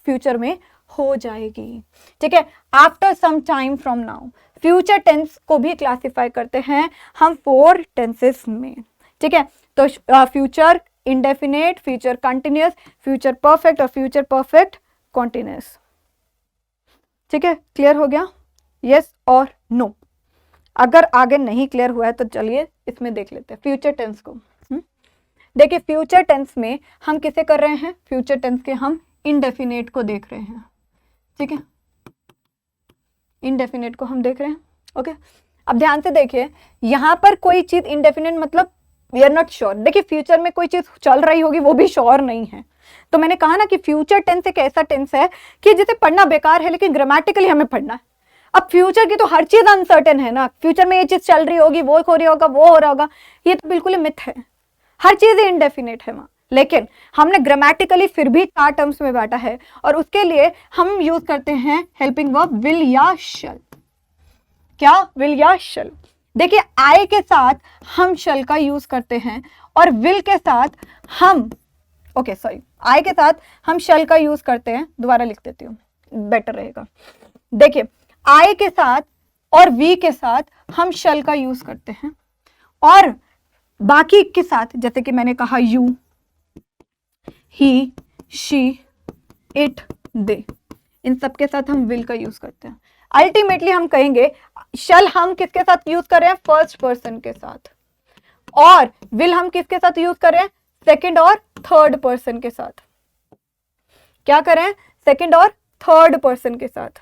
फ्यूचर में हो जाएगी। ठीक है, after some time from now. Future tense को भी क्लासिफाई करते हैं हम 4 टेंसेस में। ठीक है, तो future indefinite, future continuous, future perfect और फ्यूचर परफेक्ट कॉन्टिन्यूअस। ठीक है, क्लियर हो गया? यस और नो। अगर आगे नहीं क्लियर हुआ है तो चलिए इसमें देख लेते हैं फ्यूचर टेंस को। देखिए फ्यूचर टेंस में हम किसे कर रहे हैं, फ्यूचर टेंस के हम इंडेफिनेट को देख रहे हैं। ठीक है, इंडेफिनेट को हम देख रहे हैं। ओके, अब ध्यान से देखिए, यहां पर कोई चीज इंडेफिनेट मतलब वी आर नॉट श्योर। देखिए फ्यूचर में कोई चीज चल रही होगी वो भी श्योर नहीं है। तो मैंने कहा ना कि फ्यूचर टेंस एक ऐसा टेंस है कि जिसे पढ़ना बेकार है, लेकिन ग्रामेटिकली हमें पढ़ना है। अब फ्यूचर की तो हर चीज अनसर्टेन है ना, फ्यूचर में ये चीज चल रही होगी, वो हो रही होगा, वो हो रहा होगा, ये तो बिल्कुल मिथ है। हर चीज इनडेफिनेट है वहां, लेकिन हमने ग्रामेटिकली फिर भी 4 टर्म्स में बांटा है और उसके लिए हम यूज करते हैं हेल्पिंग वर्ब विल या शल। क्या? विल या शल। देखिए आई के साथ हम शल का यूज करते हैं और विल के साथ हम आई के साथ हम शल का यूज करते हैं। दोबारा लिख देती हूँ, बेटर रहेगा। देखिए आई के साथ और वी के साथ हम शल का यूज करते हैं और बाकी के साथ, जैसे कि मैंने कहा यू, ही, शी, इट, दे, इन सब के साथ हम विल का यूज करते हैं। अल्टीमेटली हम कहेंगे शल हम किसके साथ यूज कर रहे हैं, फर्स्ट पर्सन के साथ, और विल हम किसके साथ यूज कर रहे हैं, सेकंड और थर्ड पर्सन के साथ। क्या करें, सेकंड और थर्ड पर्सन के साथ।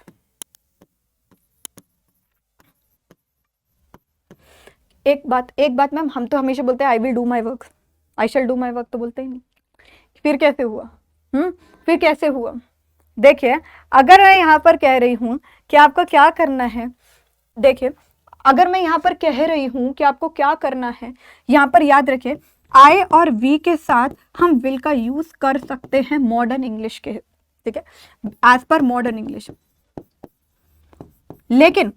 एक बात मैम, हम तो हमेशा बोलते हैं I will do my work, I shall do my work, तो बोलते ही नहीं। फिर कैसे हुआ? फिर कैसे हुआ? देखिए अगर मैं यहां पर कह रही हूं कि आपको क्या करना है, देखिए अगर मैं यहां पर कह रही हूं कि आपको क्या करना है, यहां पर याद रखिए आई और वी के साथ हम विल का यूज कर सकते हैं मॉडर्न इंग्लिश के, ठीक है, एज पर मॉडर्न इंग्लिश। लेकिन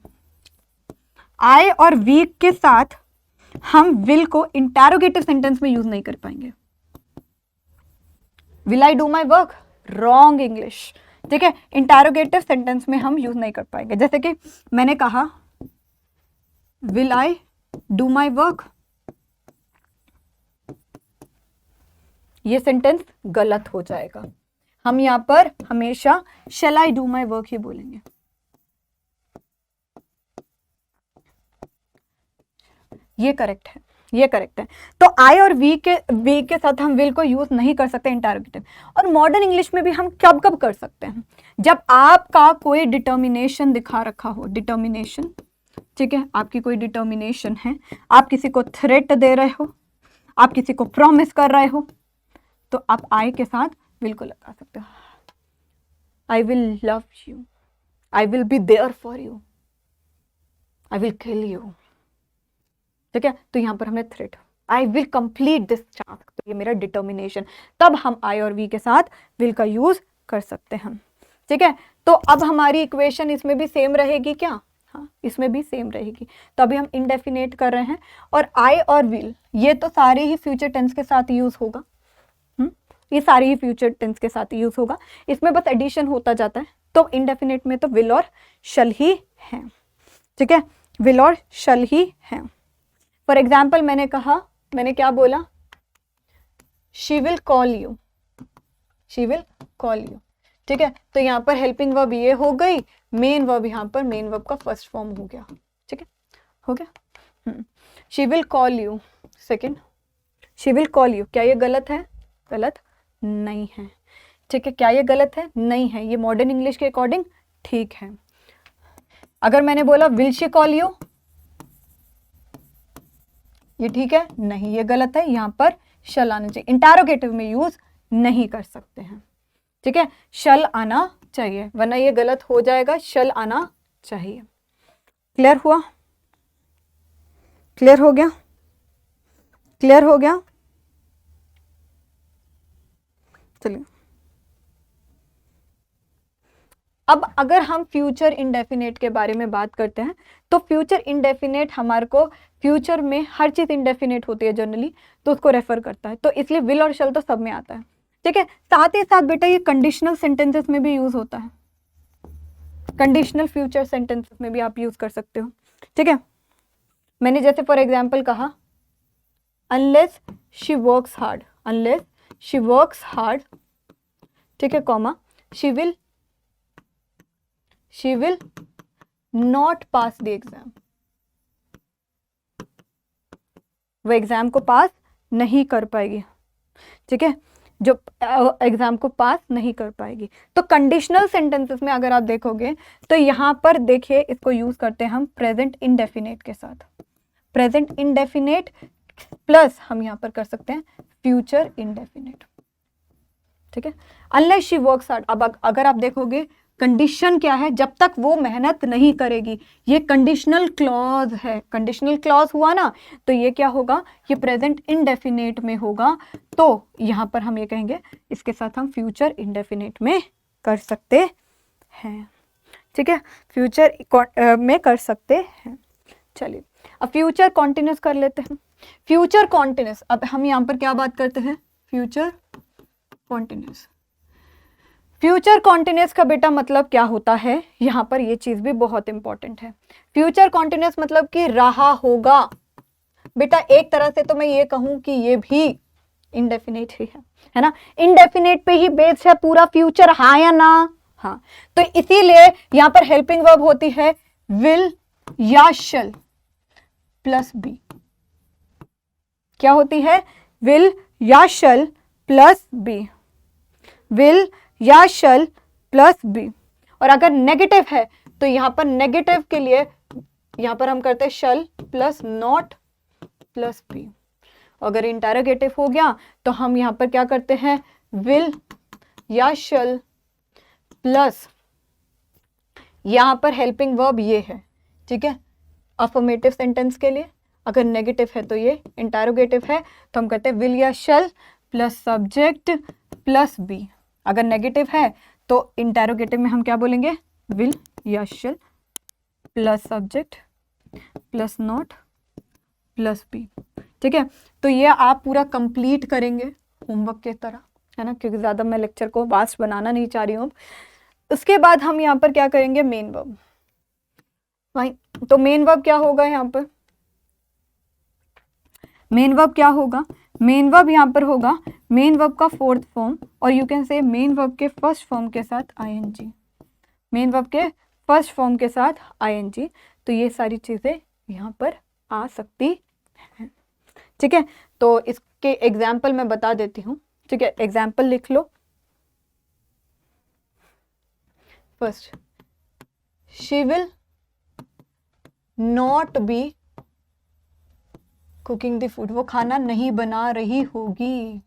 आई और वी के साथ हम विल को इंटरोगेटिव सेंटेंस में यूज नहीं कर पाएंगे। Will I do my work, wrong English. ठीक है, इंटरोगेटिव सेंटेंस में हम यूज नहीं कर पाएंगे। जैसे कि मैंने कहा will I do my work, ये सेंटेंस गलत हो जाएगा। हम यहां पर हमेशा शैल आई डू माई वर्क ही बोलेंगे। ये करेक्ट है, ये करेक्ट है। तो आई और वी के साथ हम विल को यूज नहीं कर सकते इंटरोगेटिव। और मॉडर्न इंग्लिश में भी हम कब कब कर सकते हैं, जब आपका कोई डिटर्मिनेशन दिखा रखा हो, डिटर्मिनेशन, ठीक है, आपकी कोई डिटर्मिनेशन है, आप किसी को थ्रेट दे रहे हो, आप किसी को प्रॉमिस कर रहे हो, तो आप आई के साथ विल को लगा सकते हो। I will love you, I will be there for you, I will kill you. ठीक है, तो यहां पर हमने threat, I will complete this task, तो ये मेरा डिटर्मिनेशन, तब हम आई और वी के साथ विल का यूज कर सकते हैं। ठीक है, तो अब हमारी इक्वेशन इसमें भी सेम रहेगी क्या? हाँ, इसमें भी सेम रहेगी। तो अभी हम इंडेफिनेट कर रहे हैं और आई और विल ये तो सारे ही फ्यूचर टेंस के साथ यूज होगा। ये सारे ही फ्यूचर टेंस के साथ यूज होगा, इसमें बस एडिशन होता जाता है। तो इंडेफिनेट में तो विल और शल ही है। ठीक है, विल और शल ही है। फॉर एग्जाम्पल मैंने क्या बोला, she will call you, she will call you. ठीक है, तो यहाँ पर हेल्पिंग वर्ब ये हो गई, मेन वर्ब यहाँ पर मेन वर्ब का फर्स्ट फॉर्म हो गया। ठीक है, हो गया। She will call you, second, she will call you. क्या ये गलत है? गलत नहीं है। ठीक है, क्या ये गलत है? नहीं है, ये मॉडर्न इंग्लिश के अकॉर्डिंग ठीक है। अगर मैंने बोला विल शी कॉल यू, ये ठीक है? नहीं, ये गलत है, यहां पर शल आना चाहिए। इंटरोगेटिव में यूज नहीं कर सकते हैं। ठीक है, शल आना चाहिए, वरना ये गलत हो जाएगा, शल आना चाहिए। क्लियर हुआ? क्लियर हो गया? क्लियर हो गया? चलिए, अब अगर हम फ्यूचर इंडेफिनेट के बारे में बात करते हैं, तो फ्यूचर इंडेफिनेट हमारे को फ्यूचर में हर चीज इंडेफिनेट होती है जनरली, तो उसको रेफर करता है, तो इसलिए विल और शल तो सब में आता है। ठीक है, साथ ही साथ बेटा ये कंडीशनल सेंटेंसेस में भी यूज होता है, कंडीशनल फ्यूचर सेंटेंसेस में भी आप यूज कर सकते हो। ठीक है, मैंने जैसे फॉर एग्जाम्पल कहा, unless she works hard, unless she works hard, ठीक है, comma, she will not pass the exam, वो एग्जाम को पास नहीं कर पाएगी। ठीक है, जो एग्जाम को पास नहीं कर पाएगी। तो कंडीशनल सेंटेंसेस में अगर आप देखोगे तो यहां पर देखिए, इसको यूज करते हैं हम प्रेजेंट इंडेफिनेट के साथ, प्रेजेंट इंडेफिनेट प्लस हम यहां पर कर सकते हैं फ्यूचर इंडेफिनेट। ठीक है, अनलेस शी वर्क्स हार्ड, अब अगर आप देखोगे कंडीशन क्या है, जब तक वो मेहनत नहीं करेगी, ये कंडीशनल क्लॉज है, कंडीशनल क्लॉज हुआ ना, तो ये क्या होगा, ये प्रेजेंट इंडेफिनेट में होगा, तो यहां पर हम ये कहेंगे, इसके साथ हम फ्यूचर इंडेफिनेट में कर सकते हैं। ठीक है, फ्यूचर में कर सकते हैं। चलिए, अब फ्यूचर कॉन्टिन्यूस कर लेते हैं। फ्यूचर कॉन्टिन्यूस, अब हम यहां पर क्या बात करते हैं, फ्यूचर कॉन्टिन्यूस। फ्यूचर कॉन्टिन्यूस का बेटा मतलब क्या होता है, यहां पर ये चीज भी बहुत इंपॉर्टेंट है। फ्यूचर कॉन्टिन्यूस मतलब कि रहा होगा। बेटा एक तरह से तो मैं ये कहूं कि ये भी इंडेफिनेट ही है ना, इंडेफिनेट पे ही बेस्ड है पूरा फ्यूचर, हाँ या ना? हाँ, तो इसीलिए यहां पर हेल्पिंग वर्ब होती है विल या शल प्लस बी। क्या होती है, विल या शल प्लस बी, विल या शल प्लस बी। और अगर नेगेटिव है तो यहां पर नेगेटिव के लिए यहां पर हम करते हैं शल प्लस नॉट प्लस बी। अगर इंटरोगेटिव हो गया तो हम यहां पर क्या करते हैं, विल या शल प्लस, यहां पर हेल्पिंग वर्ब ये है। ठीक है, अफर्मेटिव सेंटेंस के लिए अगर नेगेटिव है तो ये, इंटरोगेटिव है तो हम करते हैं विल या shall plus subject plus be. अगर नेगेटिव है तो इंटरोगेटिव में हम क्या बोलेंगे, विल या shall plus subject plus not plus be. ठीक है, तो ये आप पूरा कंप्लीट करेंगे होमवर्क के तरह, है ना, क्योंकि ज़्यादा मैं लेक्चर को वास्ट बनाना नहीं चाह रही हूँ। उसके बाद हम यहाँ पर क्या करेंगे, मेन वर्ब। भाई तो मेन वर्ब क्या होगा, यहाँ पर मेन वर्ब क्या होगा, मेन वर्ब यहाँ पर होगा मेन वर्ब का फोर्थ फॉर्म, और you can say main verb के फर्स्ट फॉर्म के साथ आईएनजी, मेन वर्ब के फर्स्ट फॉर्म के साथ आईएनजी। तो ये सारी चीज़ें यहाँ पर आ सकती हैं। ठीक है, तो इसके एग्जाम्पल मैं बता देती हूँ। ठीक है, एग्जाम्पल लिख लो। First, she will not be cooking the food, वो खाना नहीं बना रही होगी,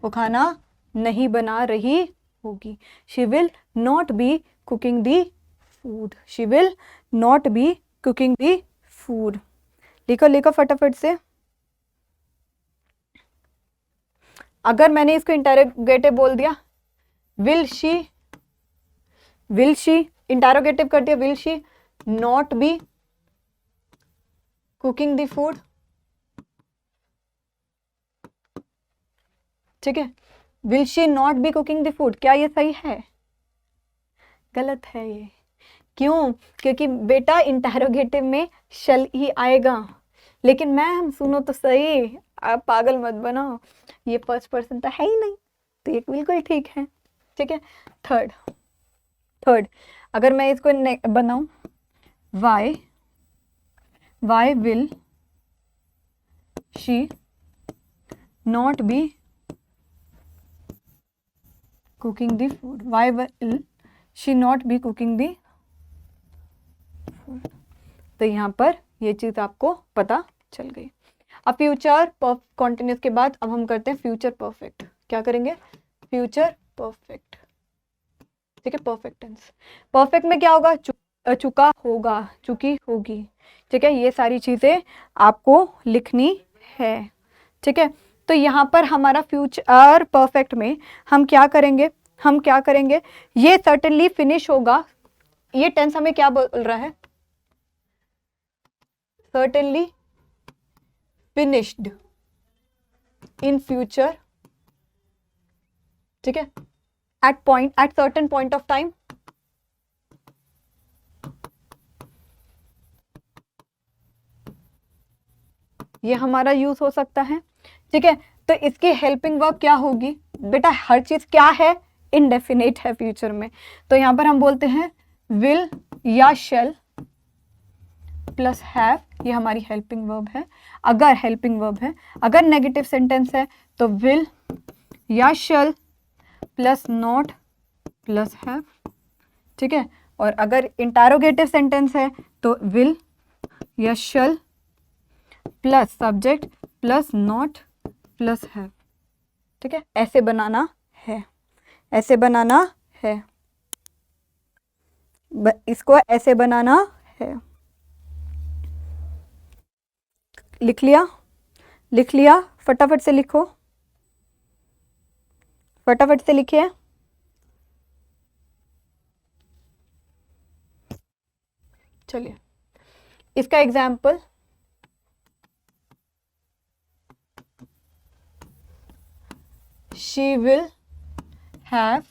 वो खाना नहीं बना रही होगी। She will not be cooking the food, she will not be cooking the food. लिखो लिखो फटाफट से। अगर मैंने इसको इंटरोगेटिव बोल दिया, विल शी इंटरोगेटिव कर दिया, will she not be cooking the food. ठीक है, will she not be cooking the food, क्या ये सही है? गलत है ये। क्यों? क्योंकि बेटा इंटरोगेटिव में शल ही आएगा। लेकिन मैम सुनो तो सही, आप पागल मत बनाओ, ये फर्स्ट पर्सन तो है ही नहीं, तो ये बिल्कुल ठीक है। ठीक है, थर्ड अगर मैं इसको बनाऊं, why will she not be cooking the food, why will she not be cooking the food. तो यहाँ पर ये चीज आपको पता चल गई। अब फ्यूचर कॉन्टिन्यूस के बाद अब हम करते हैं फ्यूचर परफेक्ट। क्या करेंगे? Future perfect. ठीक है, परफेक्ट टेंस। परफेक्ट में क्या होगा, चुका होगा, चुकी होगी, ठीक है, ये सारी चीज़ें आपको लिखनी है, ठीक है। तो यहाँ पर हमारा फ्यूचर परफेक्ट में हम क्या करेंगे, ये सर्टेनली फिनिश होगा। ये टेंस हमें क्या बोल रहा है, सर्टेनली फिनिश्ड इन फ्यूचर, ठीक है, at certain point of time. ये हमारा यूज हो सकता है, ठीक है। तो इसकी हेल्पिंग वर्ब क्या होगी बेटा, हर चीज क्या है, इनडेफिनेट है फ्यूचर में, तो यहां पर हम बोलते हैं विल या शेल प्लस हैव, ये हमारी हेल्पिंग वर्ब है। अगर हेल्पिंग वर्ब है, अगर नेगेटिव सेंटेंस है तो विल या shell plus not plus have, ठीक है। और अगर इंटरोगेटिव सेंटेंस है तो विल या shell plus subject plus not plus have, ठीक है। ऐसे बनाना है, ऐसे बनाना है, इसको ऐसे बनाना है। लिख लिया, लिख लिया, फटाफट से लिखो, फटाफट से लिखिए। चलिए इसका example, she will have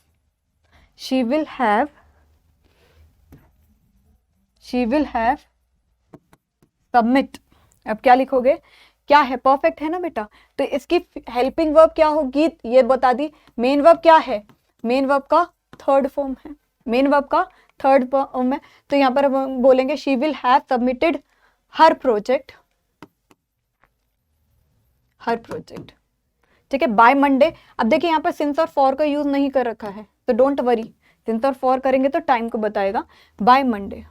submit. अब क्या लिखोगे, क्या है, परफेक्ट है ना बेटा, तो इसकी हेल्पिंग वर्ब क्या होगी ये बता दी। मेन वर्ब क्या है, मेन वर्ब का थर्ड फॉर्म है, मेन वर्ब का थर्ड फॉर्म है, तो यहाँ पर हम बोलेंगे she will have submitted her project, ठीक है, बाय मंडे। अब देखिए यहाँ पर सिंस और फॉर का यूज नहीं कर रखा है, तो डोंट वरी, सिंस और फॉर करेंगे तो टाइम को बताएगा। बाय मंडे,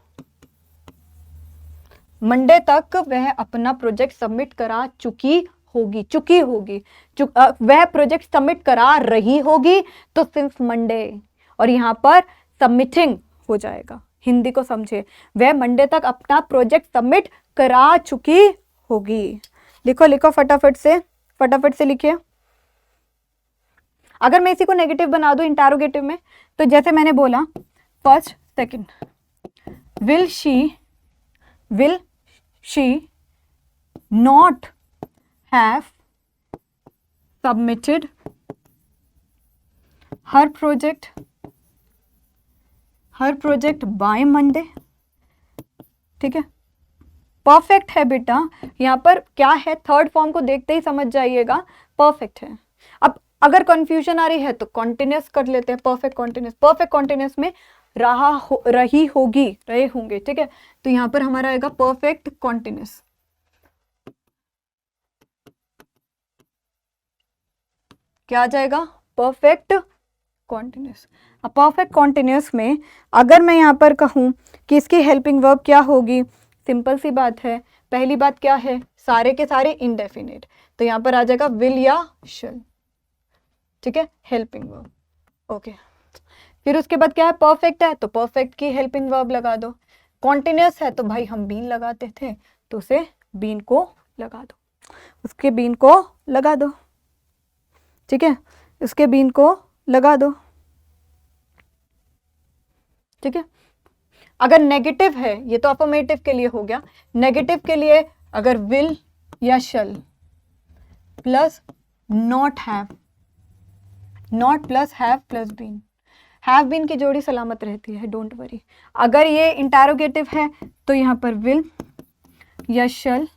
मंडे तक वह अपना प्रोजेक्ट सबमिट करा चुकी होगी, वह प्रोजेक्ट सबमिट करा रही होगी, तो सिंस मंडे, और यहाँ पर सबमिटिंग हो जाएगा, हिंदी को समझिए, वह मंडे तक अपना प्रोजेक्ट सबमिट करा चुकी होगी। लिखो लिखो फटाफट से लिखिए। अगर मैं इसी को नेगेटिव बना दूं इंटरोगेटिव में, तो जैसे मैंने बोला first second, will she not have submitted her project by Monday, ठीक है, परफेक्ट है बेटा। यहाँ पर क्या है, थर्ड फॉर्म को देखते ही समझ जाइएगा, परफेक्ट है। अब अगर कंफ्यूजन आ रही है तो कॉन्टिन्यूस कर लेते हैं, परफेक्ट कॉन्टिन्यूस में रही होगी, रहे होंगे, ठीक है, तो यहाँ पर हमारा आएगा परफेक्ट कॉन्टिन्यूस। क्या आ जाएगा, परफेक्ट कॉन्टिन्यूस। अब परफेक्ट कॉन्टिन्यूस में अगर मैं यहाँ पर कहूँ कि इसकी हेल्पिंग वर्ब क्या होगी, सिंपल सी बात है, पहली बात क्या है, सारे के सारे इनडेफिनेट, तो यहाँ पर आ जाएगा विल या शैल, ठीक है, हेल्पिंग वर्ब, ओके। फिर उसके बाद क्या है, परफेक्ट है तो परफेक्ट की हेल्पिंग वर्ब लगा दो, कॉन्टिन्यूस है तो भाई हम बीन लगाते थे, तो उसे बीन को लगा दो, उसके बीन को लगा दो, ठीक है, उसके बीन को लगा दो, ठीक है। अगर नेगेटिव है, ये तो अफर्मेटिव के लिए हो गया, नेगेटिव के लिए अगर विल या shall plus not have, not plus have plus been, have been की जोड़ी सलामत रहती है, डोंट वरी। अगर ये इंटरोगेटिव है तो यहाँ पर विल या shall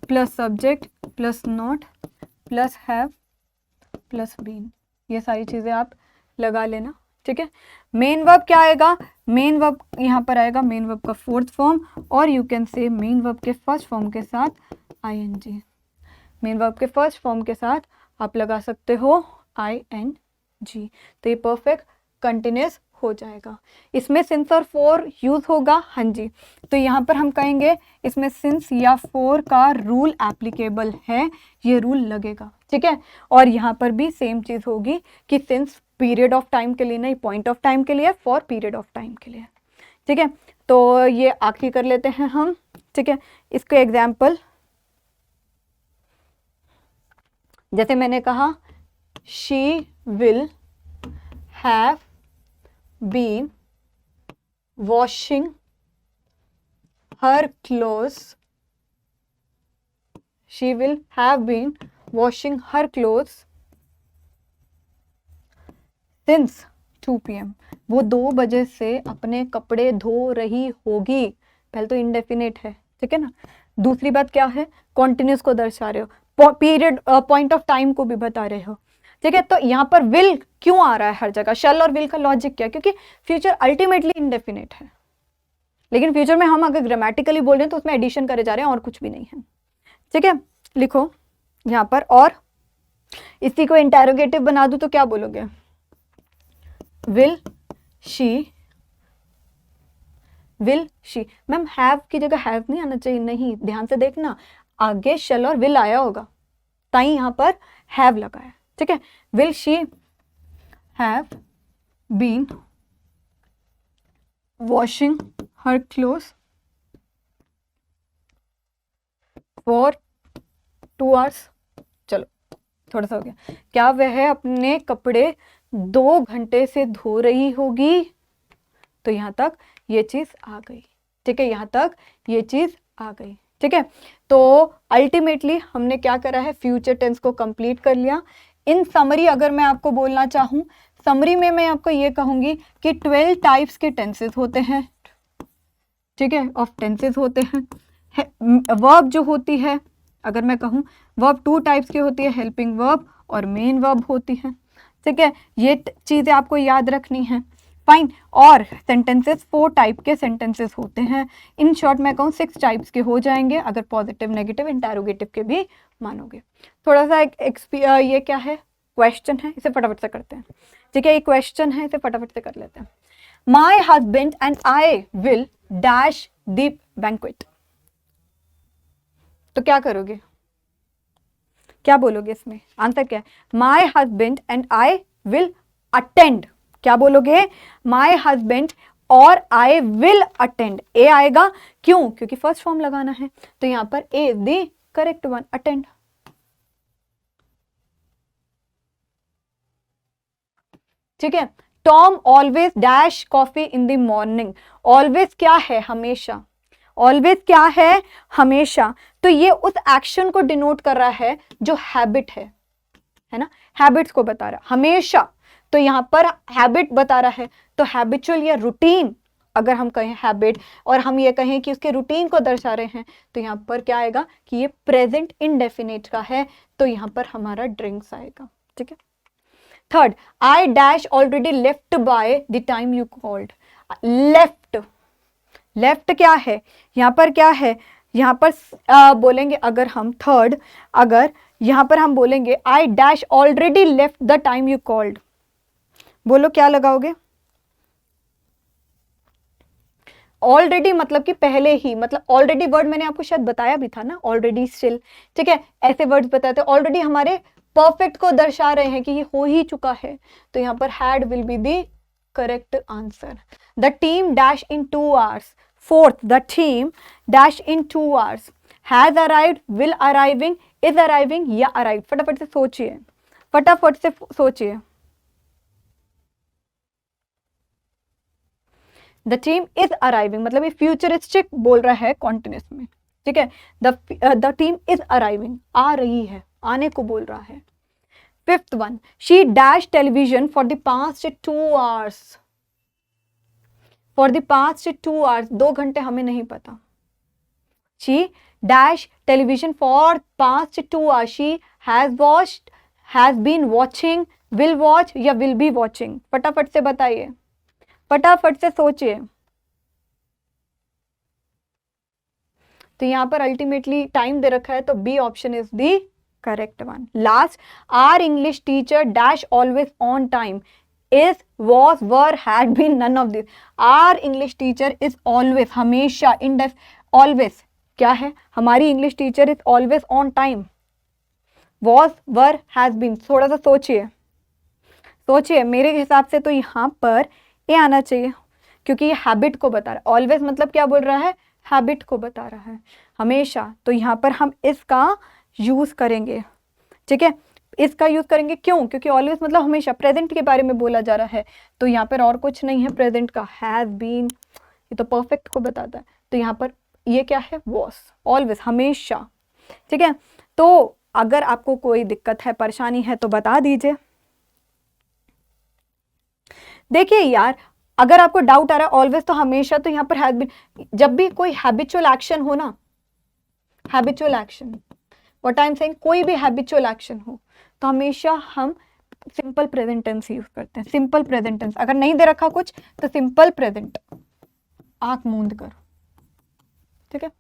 plus subject plus not plus have plus been, ये सारी चीज़ें आप लगा लेना, ठीक है। मेन वर्ब क्या आएगा, मेन वर्ब यहाँ पर आएगा, मेन वर्ब का फोर्थ फॉर्म, और you can say main verb के फर्स्ट फॉर्म के साथ ing, मेन वर्ब के फर्स्ट फॉर्म के साथ आप लगा सकते हो ing, तो ये परफेक्ट कंटिन्यूस हो जाएगा। इसमें सिंस और फॉर यूज होगा, हाँ जी, तो यहाँ पर हम कहेंगे इसमें सिंस या फॉर का रूल एप्लीकेबल है, ये रूल लगेगा, ठीक है। और यहाँ पर भी सेम चीज़ होगी कि सिंस पीरियड ऑफ टाइम के लिए नहीं, पॉइंट ऑफ टाइम के लिए, फॉर पीरियड ऑफ टाइम के लिए। ठीक है, तो ये आखिरी कर लेते हैं हम। ठीक है, इसके एग्जाम्पल जैसे मैंने कहा, she will have been washing her clothes, she will have been washing her clothes since 2 PM। वो 2 बजे से अपने कपड़े धो रही होगी। पहले तो इंडेफिनिट है, ठीक है ना। दूसरी बात क्या है, कॉन्टिन्यूस को दर्शा रहे हो, पीरियड पॉइंट ऑफ टाइम को भी बता रहे हो। ठीक है, तो यहाँ पर विल क्यों आ रहा है हर जगह, शैल और विल का लॉजिक क्या, क्योंकि फ्यूचर अल्टीमेटली इंडेफिनिट है, लेकिन फ्यूचर में हम अगर ग्रामेटिकली बोल रहे हैं तो उसमें एडिशन करे जा रहे हैं और कुछ भी नहीं है। ठीक है, लिखो यहाँ पर, और इसी को इंटेरोगेटिव बना दूं तो क्या बोलोगे, विल शी मैम हैव की जगह हैव नहीं आना चाहिए, नहीं, ध्यान से देखना, आगे शैल और विल आया होगा, ताई यहाँ पर हैव लगा है। ठीक है, will she have been washing her clothes for 2 hours। चलो थोड़ा सा हो गया, क्या वह अपने कपड़े 2 घंटे से धो रही होगी। तो यहां तक ये चीज आ गई। ठीक है, यहां तक ये चीज आ गई। ठीक है, तो अल्टीमेटली हमने क्या करा है, फ्यूचर टेंस को कंप्लीट कर लिया। इन समरी अगर मैं आपको बोलना चाहूं, समरी में मैं आपको ये कहूंगी कि 12 टाइप्स के टेंसेस होते हैं। ठीक है, ऑफ टेंसेस होते हैं। वर्ब जो होती है, अगर मैं कहूं, वर्ब 2 टाइप्स की होती है, हेल्पिंग वर्ब और मेन वर्ब होती है। ठीक है, ये चीजें आपको याद रखनी है। फाइन, और सेंटेंसेस 4 टाइप के सेंटेंसेस होते हैं। इन शॉर्ट मैं कहूँ 6 टाइप्स के हो जाएंगे, अगर पॉजिटिव, नेगेटिव, इंटेरोगेटिव के भी मानोगे। थोड़ा सा ये क्या है, क्वेश्चन है, इसे फटाफट से करते हैं। ठीक है, ये क्वेश्चन है, इसे फटाफट से कर लेते हैं। My husband and I will dash the banquet. तो क्या करोगे, क्या बोलोगे इसमें, आंसर क्या है, my husband and I will attend. क्या बोलोगे, माई हस्बैंड और आई विल अटेंड। ए आएगा, क्यों, क्योंकि फर्स्ट फॉर्म लगाना है, तो यहां पर a is the correct one, attend. ठीक है, Tom always dash coffee in the morning. Always क्या है, हमेशा, ऑलवेज क्या है, हमेशा। तो ये उस एक्शन को डिनोट कर रहा है जो हैबिट है ना, हैबिट्स को बता रहा है, हमेशा। तो यहां पर हैबिट बता रहा है, तो हैबिचुअल या रूटीन, अगर हम कहें हैबिट और हम ये कहें कि उसके रूटीन को दर्शा रहे हैं, तो यहां पर क्या आएगा कि ये प्रेजेंट इंडेफिनिट का है, तो यहां पर हमारा ड्रिंक्स आएगा। ठीक है, third, I dash already left by the time you called. Left, left क्या है, यहां पर क्या है, यहां पर बोलेंगे अगर हम थर्ड, अगर यहां पर हम बोलेंगे I dash already left the time you called, बोलो क्या लगाओगे। ऑलरेडी मतलब कि पहले ही, मतलब ऑलरेडी वर्ड मैंने आपको शायद बताया भी था ना, ऑलरेडी, स्टिल। ठीक है, ऐसे वर्ड्स बताते हैं, ऑलरेडी हमारे परफेक्ट को दर्शा रहे हैं कि ये हो ही चुका है, तो यहां पर had will be the correct answer. The team dash in 2 hours। Fourth, the team dash in 2 hours। Has arrived, will arriving, is arriving या अराइव्ड। फटाफट से सोचिए, फटाफट से सोचिए। द टीम इज अराइविंग मतलब ये फ्यूचरिस्टिक बोल रहा है कॉन्टिन्यूस में। ठीक है, द टीम इज अराइविंग, आ रही है, आने को बोल रहा है। Fifth one, she dash television for the past 2 hours। For the past 2 hours, 2 घंटे हमें नहीं पता। She dash television for past 2 hours। She has watched, has been watching, will watch या विल बी वॉचिंग। फटाफट से बताइए, फटाफट से सोचिए। तो यहां पर अल्टीमेटली टाइम दे रखा है, तो B option is the correct one. Last, our English teacher dash always on time. Is, was, were, had been, none of this. Our English teacher is always, हमेशा, इंडेफ, ऑलवेज क्या है, हमारी English teacher is always on time. Was, were, has been. थोड़ा सा सोचिए, सोचिए, मेरे हिसाब से तो यहाँ पर ए आना चाहिए, क्योंकि ये हैबिट को बता रहा है। ऑलवेज मतलब क्या बोल रहा है, हैबिट को बता रहा है, हमेशा। तो यहाँ पर हम इसका यूज करेंगे, ठीक है, इसका यूज करेंगे। क्यों? क्योंकि ऑलवेज मतलब हमेशा, प्रेजेंट के बारे में बोला जा रहा है, तो यहाँ पर और कुछ नहीं है प्रेजेंट का, हैज बीन, ये तो परफेक्ट को बताता है। तो यहाँ पर ये क्या है, वॉस, ऑलवेज, हमेशा, ठीक है। तो अगर आपको कोई दिक्कत है, परेशानी है तो बता दीजिए। देखिए यार, अगर आपको डाउट आ रहा है ऑलवेज तो हमेशा, तो यहाँ पर हैज बीन, जब भी कोई हैबिचुअल एक्शन हो ना, habitual action, what I am saying, कोई भी हैबिचुअल एक्शन हो तो हमेशा हम सिंपल प्रेजेंट टेंस यूज करते हैं। सिंपल प्रेजेंट टेंस, अगर नहीं दे रखा कुछ तो सिंपल प्रेजेंट, आंख मूंद कर, ठीक है।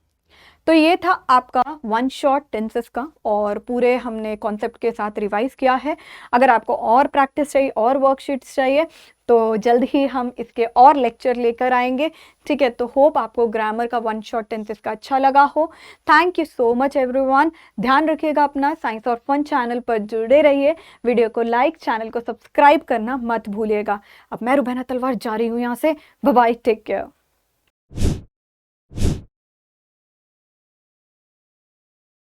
तो ये था आपका वन शॉट टेंसेस का, और पूरे हमने कॉन्सेप्ट के साथ रिवाइज किया है। अगर आपको और प्रैक्टिस चाहिए और वर्कशीट्स चाहिए तो जल्द ही हम इसके और लेक्चर लेकर आएंगे, ठीक है। तो होप आपको ग्रामर का वन शॉट टेंसेस का अच्छा लगा हो। Thank you so much everyone. ध्यान रखिएगा अपना, साइंस और फन चैनल पर जुड़े रहिए, वीडियो को लाइक, चैनल को सब्सक्राइब करना मत भूलिएगा। अब मैं रुबैना तलवार जा रही हूँ यहाँ से, बाय बाय, टेक केयर।